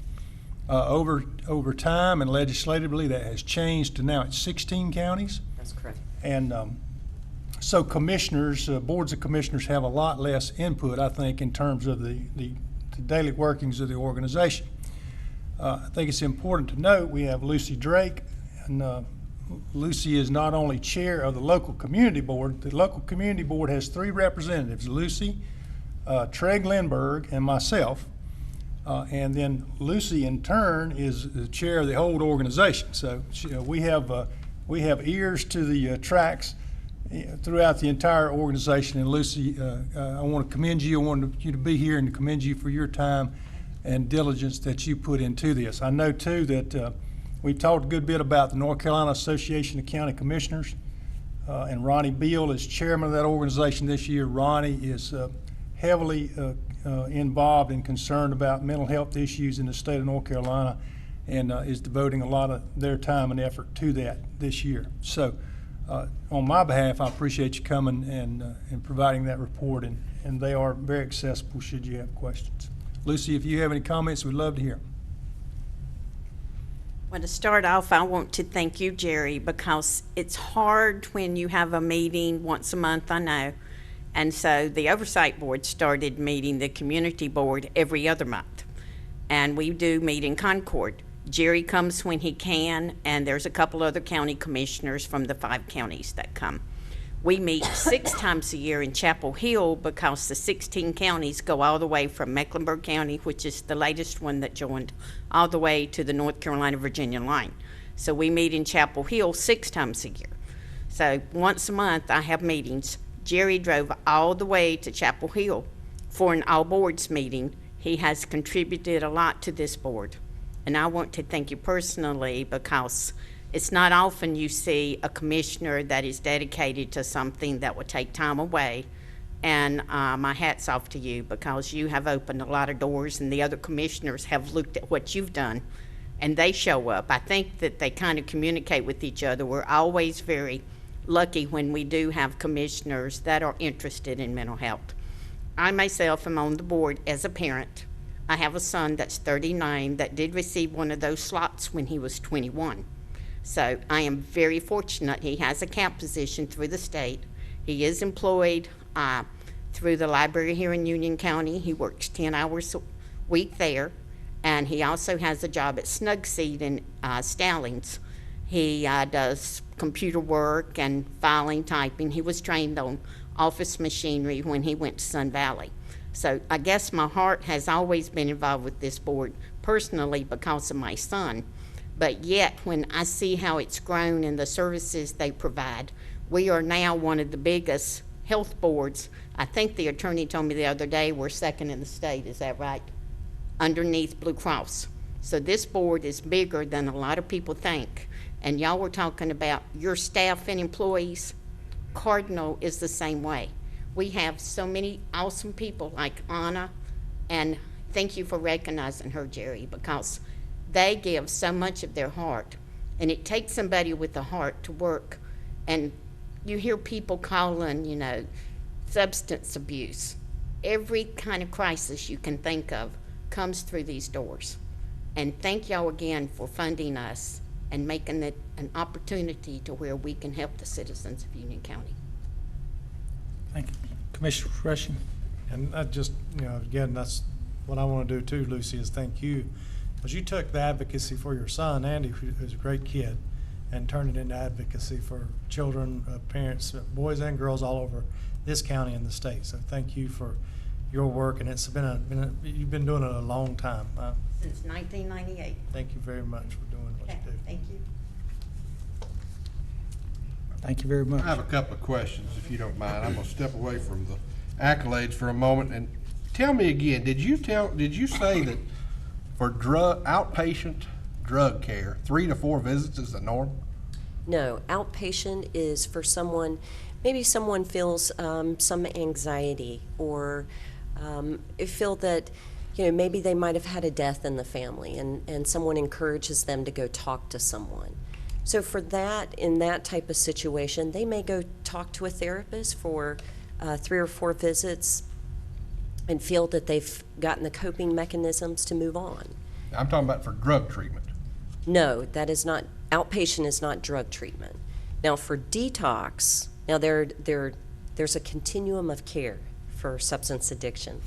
S3: Over time and legislatively, that has changed to now it's 16 counties.
S11: That's correct.
S3: And so commissioners, boards of commissioners have a lot less input, I think, in terms of the daily workings of the organization. I think it's important to note we have Lucy Drake and Lucy is not only chair of the local community board, the local community board has 3 representatives, Lucy, Treg Lindberg, and myself. And then Lucy, in turn, is the chair of the whole organization. So we have ears to the tracks throughout the entire organization. And Lucy, I want to commend you. I wanted you to be here and to commend you for your time and diligence that you put into this. I know, too, that we've talked a good bit about the North Carolina Association of County Commissioners, and Ronnie Beal is chairman of that organization this year. Ronnie is heavily involved and concerned about mental health issues in the state of North Carolina, and is devoting a lot of their time and effort to that this year. So on my behalf, I appreciate you coming and providing that report, and they are very accessible should you have questions. Lucy, if you have any comments, we'd love to hear.
S12: Well, to start off, I want to thank you, Jerry, because it's hard when you have a meeting once a month, I know. And so the Oversight Board started meeting the Community Board every other month. And we do meet in Concord. Jerry comes when he can, and there's a couple other county commissioners from the 5 counties that come. We meet 6 times a year in Chapel Hill because the 16 counties go all the way from Mecklenburg County, which is the latest one that joined, all the way to the North Carolina-Virginia line. So we meet in Chapel Hill 6 times a year. So once a month I have meetings. Jerry drove all the way to Chapel Hill for an all-boards meeting. He has contributed a lot to this board. And I want to thank you personally because it's not often you see a commissioner that is dedicated to something that will take time away. And my hat's off to you because you have opened a lot of doors, and the other commissioners have looked at what you've done, and they show up. I think that they kind of communicate with each other. We're always very lucky when we do have commissioners that are interested in mental health. I myself am on the board as a parent. I have a son that's 39 that did receive one of those slots when he was 21. So I am very fortunate. He has a camp position through the state. He is employed through the library here in Union County. He works 10 hours a week there. And he also has a job at Snugseed in Stallings. He does computer work and filing, typing. He was trained on office machinery when he went to Sun Valley. So I guess my heart has always been involved with this board personally because of my son. But yet, when I see how it's grown and the services they provide, we are now one of the biggest health boards. I think the attorney told me the other day we're 2nd in the state, is that right? Underneath Blue Cross. So this board is bigger than a lot of people think. And y'all were talking about your staff and employees. Cardinal is the same way. We have so many awesome people like Anna, and thank you for recognizing her, Jerry, because they give so much of their heart, and it takes somebody with a heart to work. And you hear people calling, substance abuse. Every kind of crisis you can think of comes through these doors. And thank y'all again for funding us and making it an opportunity to where we can help the citizens of Union County.
S1: Thank you. Commissioner Rushing.
S9: And I just, again, that's what I want to do too, Lucy, is thank you. Because you took the advocacy for your son, Andy, who's a great kid, and turned it into advocacy for children, parents, boys and girls all over this county and the state. So thank you for your work, and it's you've been doing it a long time.
S12: Since 1998.
S9: Thank you very much for doing what
S12: Okay,
S9: you do.
S12: thank you.
S1: Thank you very much.
S7: I have a couple of questions, if you don't mind. I'm gonna step away from the accolades for a moment and tell me again, did you say that for outpatient drug care, 3 to 4 visits is the norm?
S11: No, outpatient is for someone, maybe someone feels some anxiety or feel that, maybe they might have had a death in the family and someone encourages them to go talk to someone. So for that, in that type of situation, they may go talk to a therapist for 3 or 4 visits and feel that they've gotten the coping mechanisms to move on.
S7: I'm talking about for drug treatment.
S11: No, that is not, outpatient is not drug treatment. Now for detox, there's a continuum of care for substance addiction.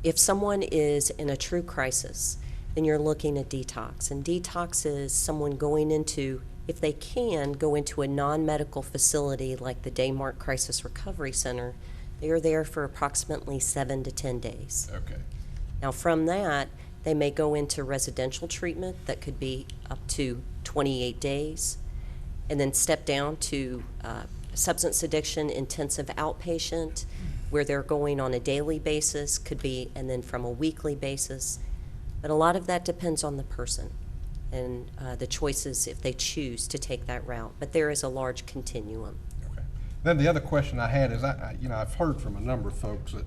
S11: If someone is in a true crisis, then you're looking at detox. And detox is someone going into If they can go into a non-medical facility like the Daymark Crisis Recovery Center, they are there for approximately 7 to 10 days.
S7: Okay.
S11: Now, from that, they may go into residential treatment that could be up to 28 days, and then step down to substance addiction intensive outpatient, where they're going on a daily basis, could be, and then from a weekly basis. But a lot of that depends on the person and the choices if they choose to take that route. But there is a large continuum.
S7: Okay. Then the other question I had is, I've heard from a number of folks that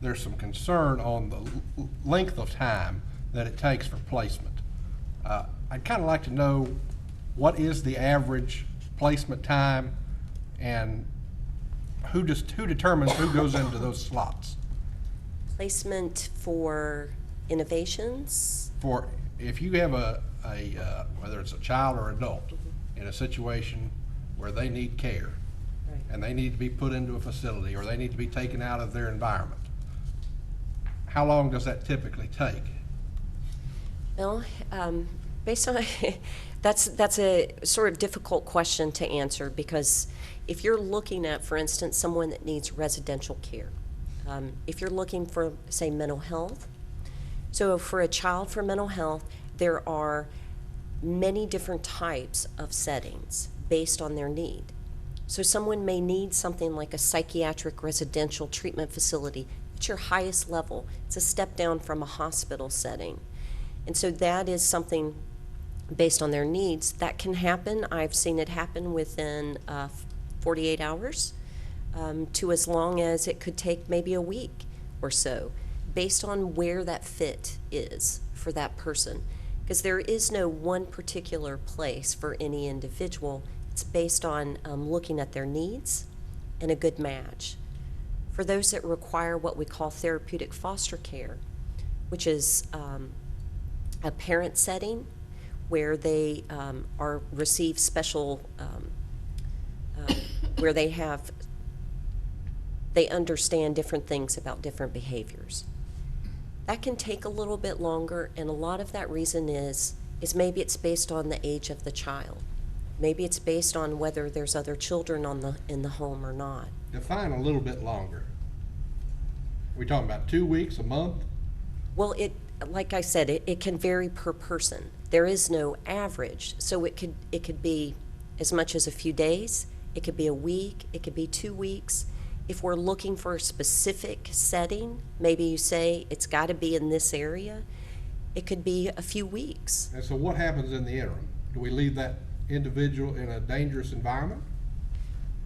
S7: there's some concern on the length of time that it takes for placement. I'd kind of like to know, what is the average placement time, and who determines who goes into those slots?
S11: Placement for innovations.
S7: For, if you have whether it's a child or adult in a situation where they need care,
S11: Right.
S7: and they need to be put into a facility, or they need to be taken out of their environment, how long does that typically take?
S11: Well, based on, that's a sort of difficult question to answer, because if you're looking at, for instance, someone that needs residential care, if you're looking for, say, mental health, so for a child for mental health, there are many different types of settings based on their need. So someone may need something like a psychiatric residential treatment facility. It's your highest level. It's a step down from a hospital setting. And so that is something based on their needs that can happen. I've seen it happen within 48 hours to as long as it could take maybe a week or so, based on where that fit is for that person. Because there is no one particular place for any individual. It's based on looking at their needs and a good match. For those that require what we call therapeutic foster care, which is a parent setting where they receive special, where they understand different things about different behaviors. That can take a little bit longer, and a lot of that reason is maybe it's based on the age of the child. Maybe it's based on whether there's other children in the home or not.
S7: Define a little bit longer. We talking about 2 weeks, a month?
S11: Well, like I said, it can vary per person. There is no average, so it could be as much as a few days. It could be a week. It could be 2 weeks. If we're looking for a specific setting, maybe you say it's got to be in this area. It could be a few weeks.
S7: And so what happens in the interim? Do we leave that individual in a dangerous environment?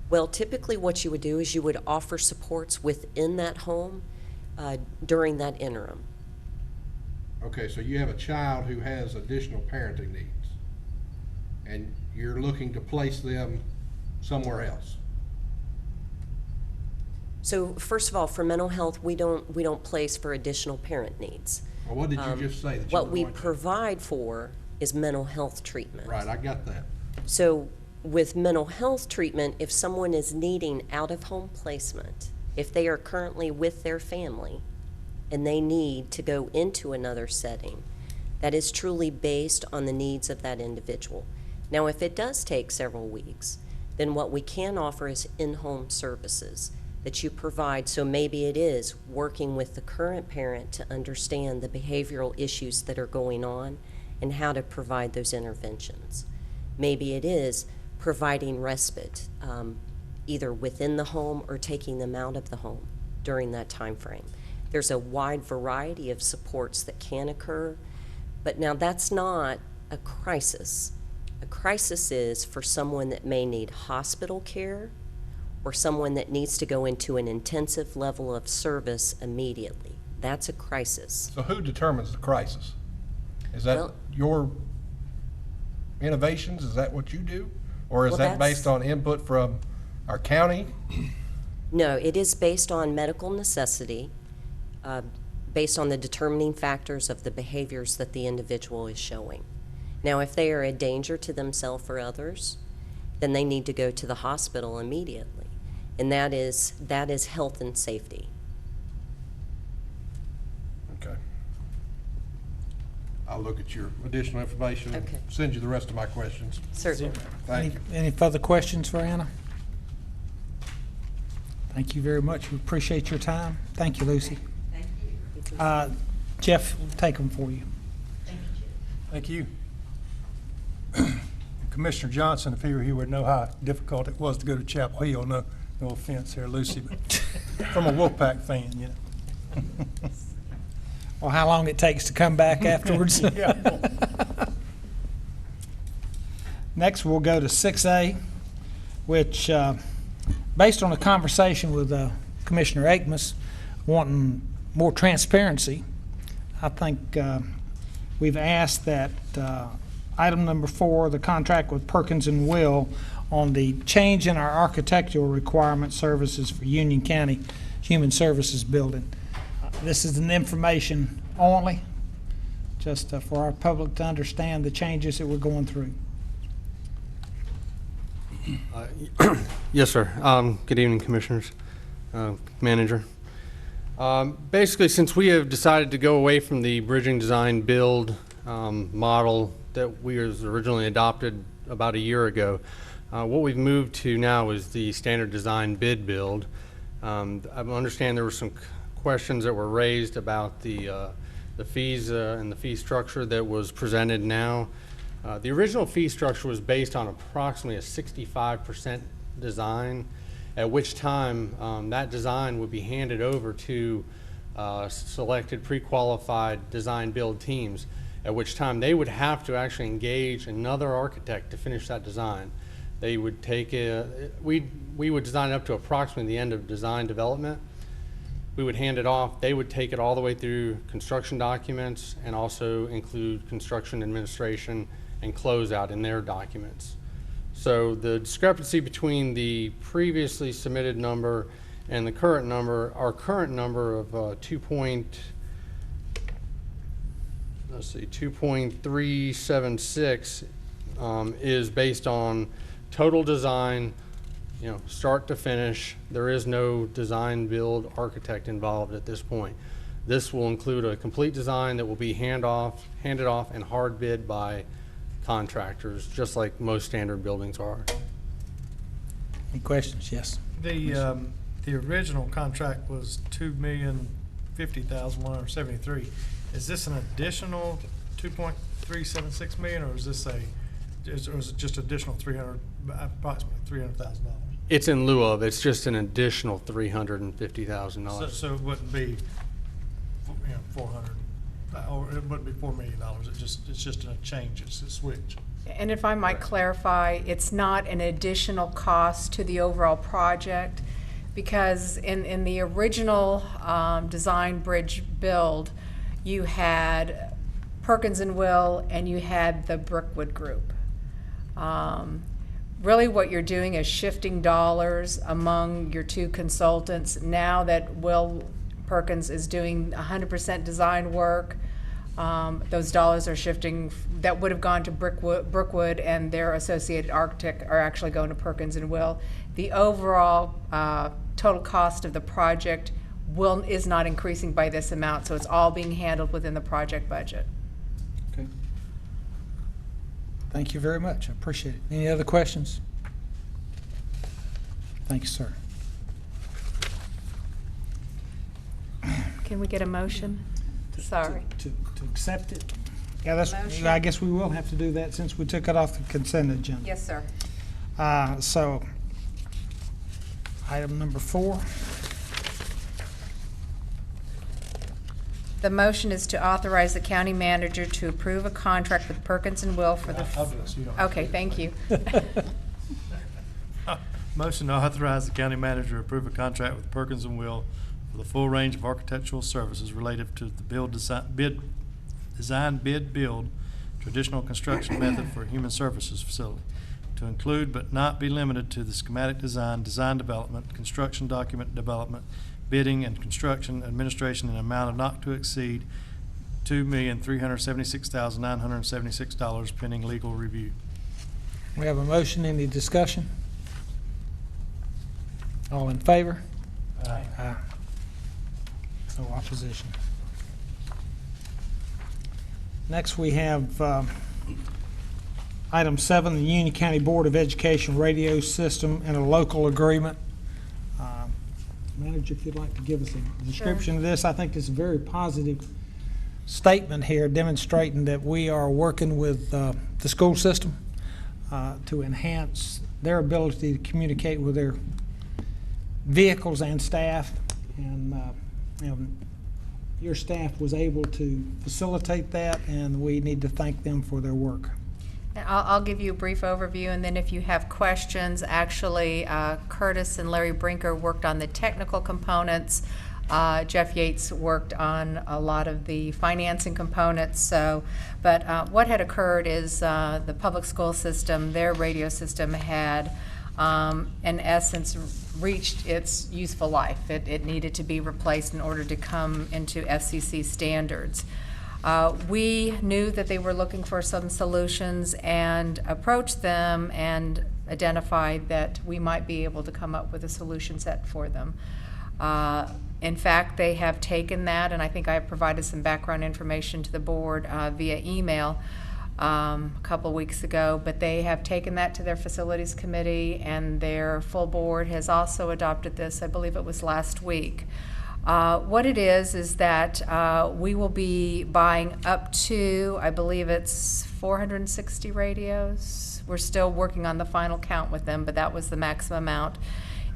S11: Well, typically what you would do is you would offer supports within that home during that interim.
S7: Okay, so you have a child who has additional parenting needs, and you're looking to place them somewhere else.
S11: So first of all, for mental health, we don't place for additional parent needs.
S7: Well, what did you just say that you
S11: What
S7: were
S11: we
S7: going to?
S11: provide for is mental health treatment.
S7: Right, I got that.
S11: So with mental health treatment, if someone is needing out-of-home placement, if they are currently with their family and they need to go into another setting, that is truly based on the needs of that individual. Now, if it does take several weeks, then what we can offer is in-home services that you provide. So maybe it is working with the current parent to understand the behavioral issues that are going on and how to provide those interventions. Maybe it is providing respite, either within the home or taking them out of the home during that time frame. There's a wide variety of supports that can occur, but now that's not a crisis. A crisis is for someone that may need hospital care or someone that needs to go into an intensive level of service immediately. That's a crisis.
S7: So who determines the crisis? Is that
S11: Well-
S7: your innovations? Is that what you do? Or is
S11: Well,
S7: that
S11: that's-
S7: based on input from our county?
S11: No, it is based on medical necessity, based on the determining factors of the behaviors that the individual is showing. Now, if they are a danger to themselves or others, then they need to go to the hospital immediately. And that is health and safety.
S7: Okay. I'll look at your additional information and
S11: Okay.
S7: send you the rest of my questions.
S11: Certainly.
S7: Thank you.
S1: Any further questions for Anna? Thank you very much. We appreciate your time. Thank you, Lucy.
S12: Thank you.
S1: Jeff will take them for you.
S3: Thank you. Commissioner Johnson, if he were here, would know how difficult it was to go to Chapel Hill. No offense here, Lucy, but from a Wolfpack fan, you know.
S1: Or how long it takes to come back afterwards.
S3: Yeah.
S1: Next, we'll go to 6A, which, based on a conversation with Commissioner Akmus, wanting more transparency, I think we've asked that item number 4, the contract with Perkins and Will on the change in our architectural requirement services for Union County Human Services Building. This is an information only, just for our public to understand the changes that we're going through.
S13: Yes, sir. Good evening, Commissioners, Manager. Basically, since we have decided to go away from the bridging design build model that we was originally adopted about a year ago, what we've moved to now is the standard design bid build. I understand there were some questions that were raised about the fees and the fee structure that was presented now. The original fee structure was based on approximately a 65% design, at which time that design would be handed over to selected pre-qualified design build teams, at which time they would have to actually engage another architect to finish that design. They would take we would design it up to approximately the end of design development. We would hand it off. They would take it all the way through construction documents and also include construction administration and closeout in their documents. So the discrepancy between the previously submitted number and the current number, our current number of 2.376 is based on total design, start to finish. There is no design build architect involved at this point. This will include a complete design that will be handed off and hard bid by contractors, just like most standard buildings are.
S1: Any questions? Yes.
S9: The original contract was $2,050,173. Is this an additional 2.376 million, or is this or is it just additional approximately $300,000?
S13: It's in lieu of. It's just an additional $350,000.
S9: So it wouldn't be, 400, or it wouldn't be $4 million. It's just a change. It's a switch.
S6: And if I might clarify, it's not an additional cost to the overall project, because in the original design bridge build, you had Perkins and Will and you had the Brookwood Group. Really what you're doing is shifting dollars among your two consultants. Now that Will Perkins is doing 100% design work, those dollars are shifting, that would have gone to Brookwood and their associated architect are actually going to Perkins and Will. The overall total cost of the project is not increasing by this amount, so it's all being handled within the project budget.
S1: Okay. Thank you very much. I appreciate it. Any other questions? Thank you, sir.
S6: Can we get a motion? Sorry.
S1: To accept it? Yeah,
S6: Motion.
S1: I guess we will have to do that since we took it off the consent agenda.
S6: Yes, sir.
S1: So, item number 4.
S6: The motion is to authorize the county manager to approve a contract with Perkins and Will for the.
S9: I'll do this. You don't.
S6: Okay, thank you.
S9: Motion to authorize the county manager to approve a contract with Perkins and Will for the full range of architectural services related to the design bid build traditional construction method for a human services facility, to include but not be limited to the schematic design, design development, construction document development, bidding and construction administration in an amount of not to exceed $2,376,976 pending legal review.
S1: We have a motion. Any discussion? All in favor? Aye. No opposition. Next, we have item 7, the Union County Board of Education radio system and a local agreement. Manager, if you'd like to give us a description of this. I think it's a very positive statement here demonstrating that we are working with the school system to enhance their ability to communicate with their vehicles and staff. And you know, your staff was able to facilitate that, and we need to thank them for their work.
S6: I'll give you a brief overview, and then if you have questions, actually, Curtis and Larry Brinker worked on the technical components. Jeff Yates worked on a lot of the financing components. So, but what had occurred is the public school system, their radio system had, in essence, reached its useful life. It needed to be replaced in order to come into FCC standards. We knew that they were looking for some solutions and approached them and identified that we might be able to come up with a solution set for them. In fact, they have taken that, and I think I have provided some background information to the board via email a couple weeks ago, but they have taken that to their facilities committee, and their full board has also adopted this. I believe it was last week. What it is that we will be buying up to, I believe it's 460 radios. We're still working on the final count with them, but that was the maximum amount,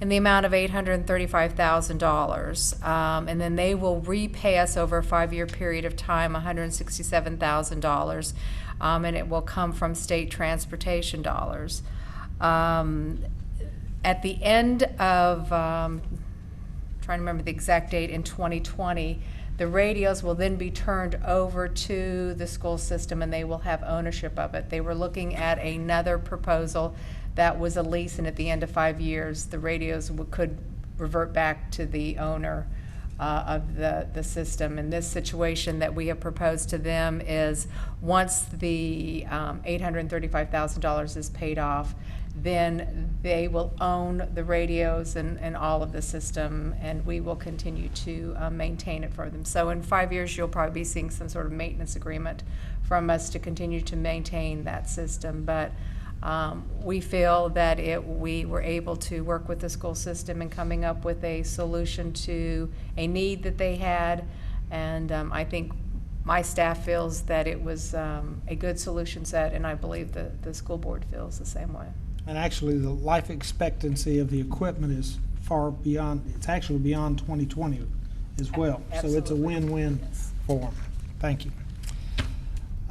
S6: in the amount of $835,000. And then they will repay us over a 5-year period of time $167,000, and it will come from state transportation dollars. At the end of trying to remember the exact date, in 2020, the radios will then be turned over to the school system and they will have ownership of it. They were looking at another proposal that was a lease, and at the end of 5 years, the radios could revert back to the owner of the system. And this situation that we have proposed to them is, once the $835,000 is paid off, then they will own the radios and all of the system, and we will continue to maintain it for them. So in 5 years, you'll probably be seeing some sort of maintenance agreement from us to continue to maintain that system. But we feel that we were able to work with the school system in coming up with a solution to a need that they had, and I think my staff feels that it was a good solution set, and I believe the school board feels the same way.
S1: And actually, the life expectancy of the equipment is far beyond, it's actually beyond 2020 as well.
S6: Absolutely.
S1: So it's a win-win for them. Thank you.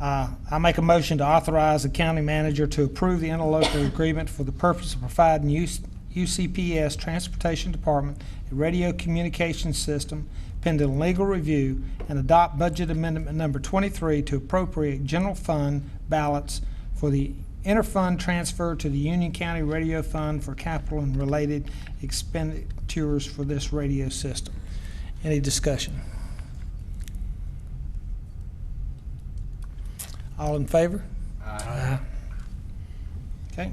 S1: I make a motion to authorize the county manager to approve the interlocal agreement for the purpose of providing UCPS Transportation Department a radio communication system pending legal review, and adopt budget amendment number 23 to appropriate general fund ballots for the interfund transfer to the Union County Radio Fund for capital and related expenditures for this radio system. Any discussion? All in favor? Aye. Okay.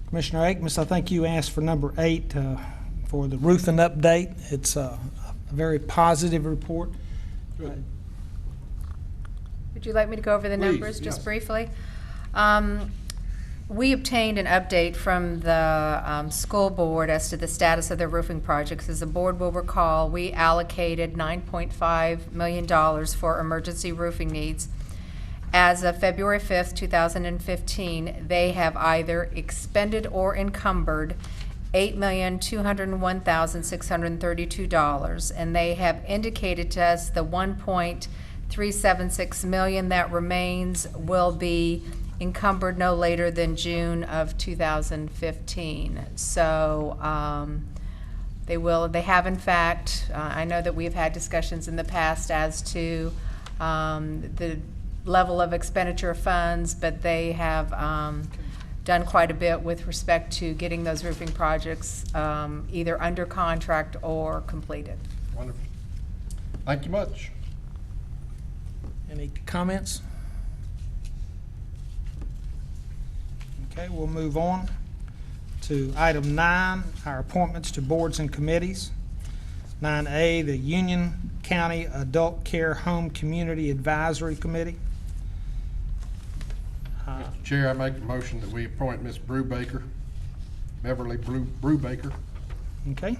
S1: Commissioner Akmus, I think you asked for number 8 for the roofing update. It's a very positive report.
S7: Good.
S6: Would you like me to go over the
S7: Please,
S6: numbers just
S7: yes.
S6: briefly? We obtained an update from the school board as to the status of their roofing projects. As the board will recall, we allocated $9.5 million for emergency roofing needs. As of February 5th, 2015, they have either expended or encumbered $8,201,632, and they have indicated to us the $1.376 million that remains will be encumbered no later than June of 2015. So they have in fact, I know that we've had discussions in the past as to the level of expenditure of funds, but they have done quite a bit with respect to getting those roofing projects either under contract or completed.
S7: Wonderful. Thank you much.
S1: Any comments? Okay, we'll move on to item 9, our appointments to boards and committees. 9A, the Union County Adult Care Home Community Advisory Committee.
S7: Mr. Chair, I make a motion that we appoint Ms. Brubaker, Beverly Brubaker.
S1: Okay.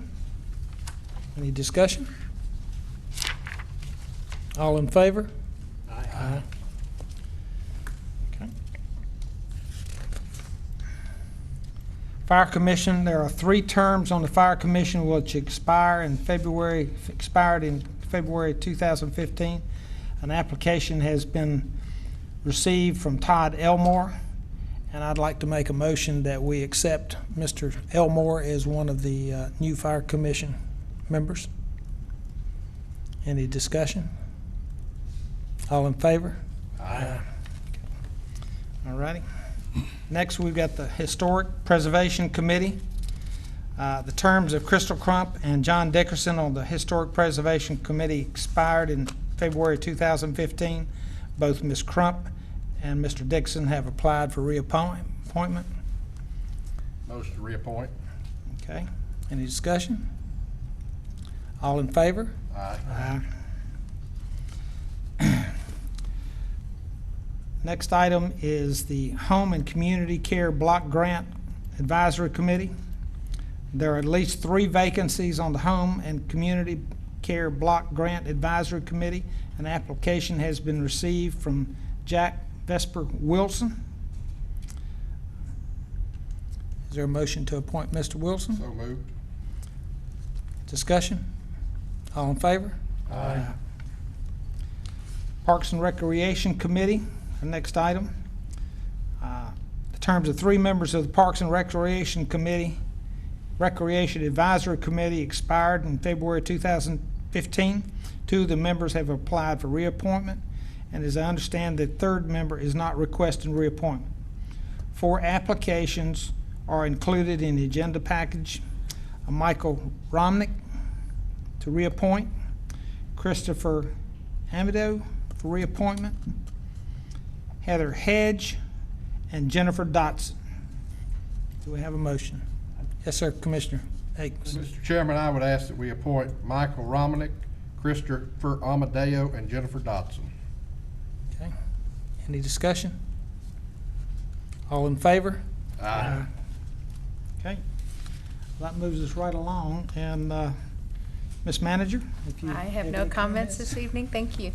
S1: Any discussion? All in favor? Aye. Okay. Fire Commission, there are 3 terms on the Fire Commission which expired in February 2015. An application has been received from Todd Elmore, and I'd like to make a motion that we accept Mr. Elmore as one of the new Fire Commission members. Any discussion? All in favor? Aye. All righty. Next, we've got the Historic Preservation Committee. The terms of Crystal Crump and John Dickerson on the Historic Preservation Committee expired in February 2015. Both Ms. Crump and Mr. Dixon have applied for reappointment.
S7: Motion to reappoint.
S1: Okay. Any discussion? All in favor?
S7: Aye.
S1: Aye. Next item is the Home and Community Care Block Grant Advisory Committee. There are at least 3 vacancies on the Home and Community Care Block Grant Advisory Committee. An application has been received from Jack Vesper Wilson. Is there a motion to appoint Mr. Wilson?
S7: So moved.
S1: Discussion? All in favor? Aye. Parks and Recreation Committee, the next item. The terms of 3 members of the Parks and Recreation Committee, Recreation Advisory Committee expired in February 2015. 2 of the members have applied for reappointment, and as I understand, the 3rd member is not requesting reappointment. 4 applications are included in the agenda package. Michael Romnick to reappoint, Christopher Amido for reappointment, Heather Hedge, and Jennifer Dotson. Do we have a motion? Yes, sir, Commissioner Akins.
S7: Mr. Chairman, I would ask that we appoint Michael Romanek, Christopher Amadeo, and Jennifer Dotson.
S1: Okay. Any discussion? All in favor?
S7: Aye.
S1: Okay. Well, that moves us right along. And Ms. Manager, if you
S6: I have no
S1: any
S6: comments this evening, thank you.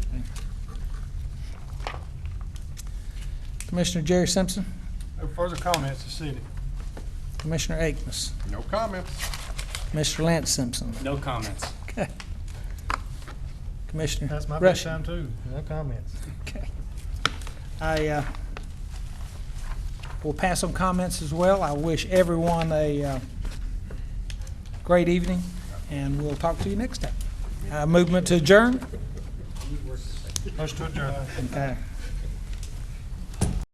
S1: Commissioner Jerry Simpson,
S9: No further comments this evening.
S1: Commissioner Akins,
S7: No comments.
S1: Mr. Lance Simpson.
S8: No comments.
S1: Okay. Commissioner
S9: That's my
S1: Rushing.
S9: bedtime too, no comments.
S1: Okay. I will pass some comments as well. I wish everyone a great evening, and we'll talk to you next time. Movement to adjourn.
S9: Motion to adjourn.
S1: Okay.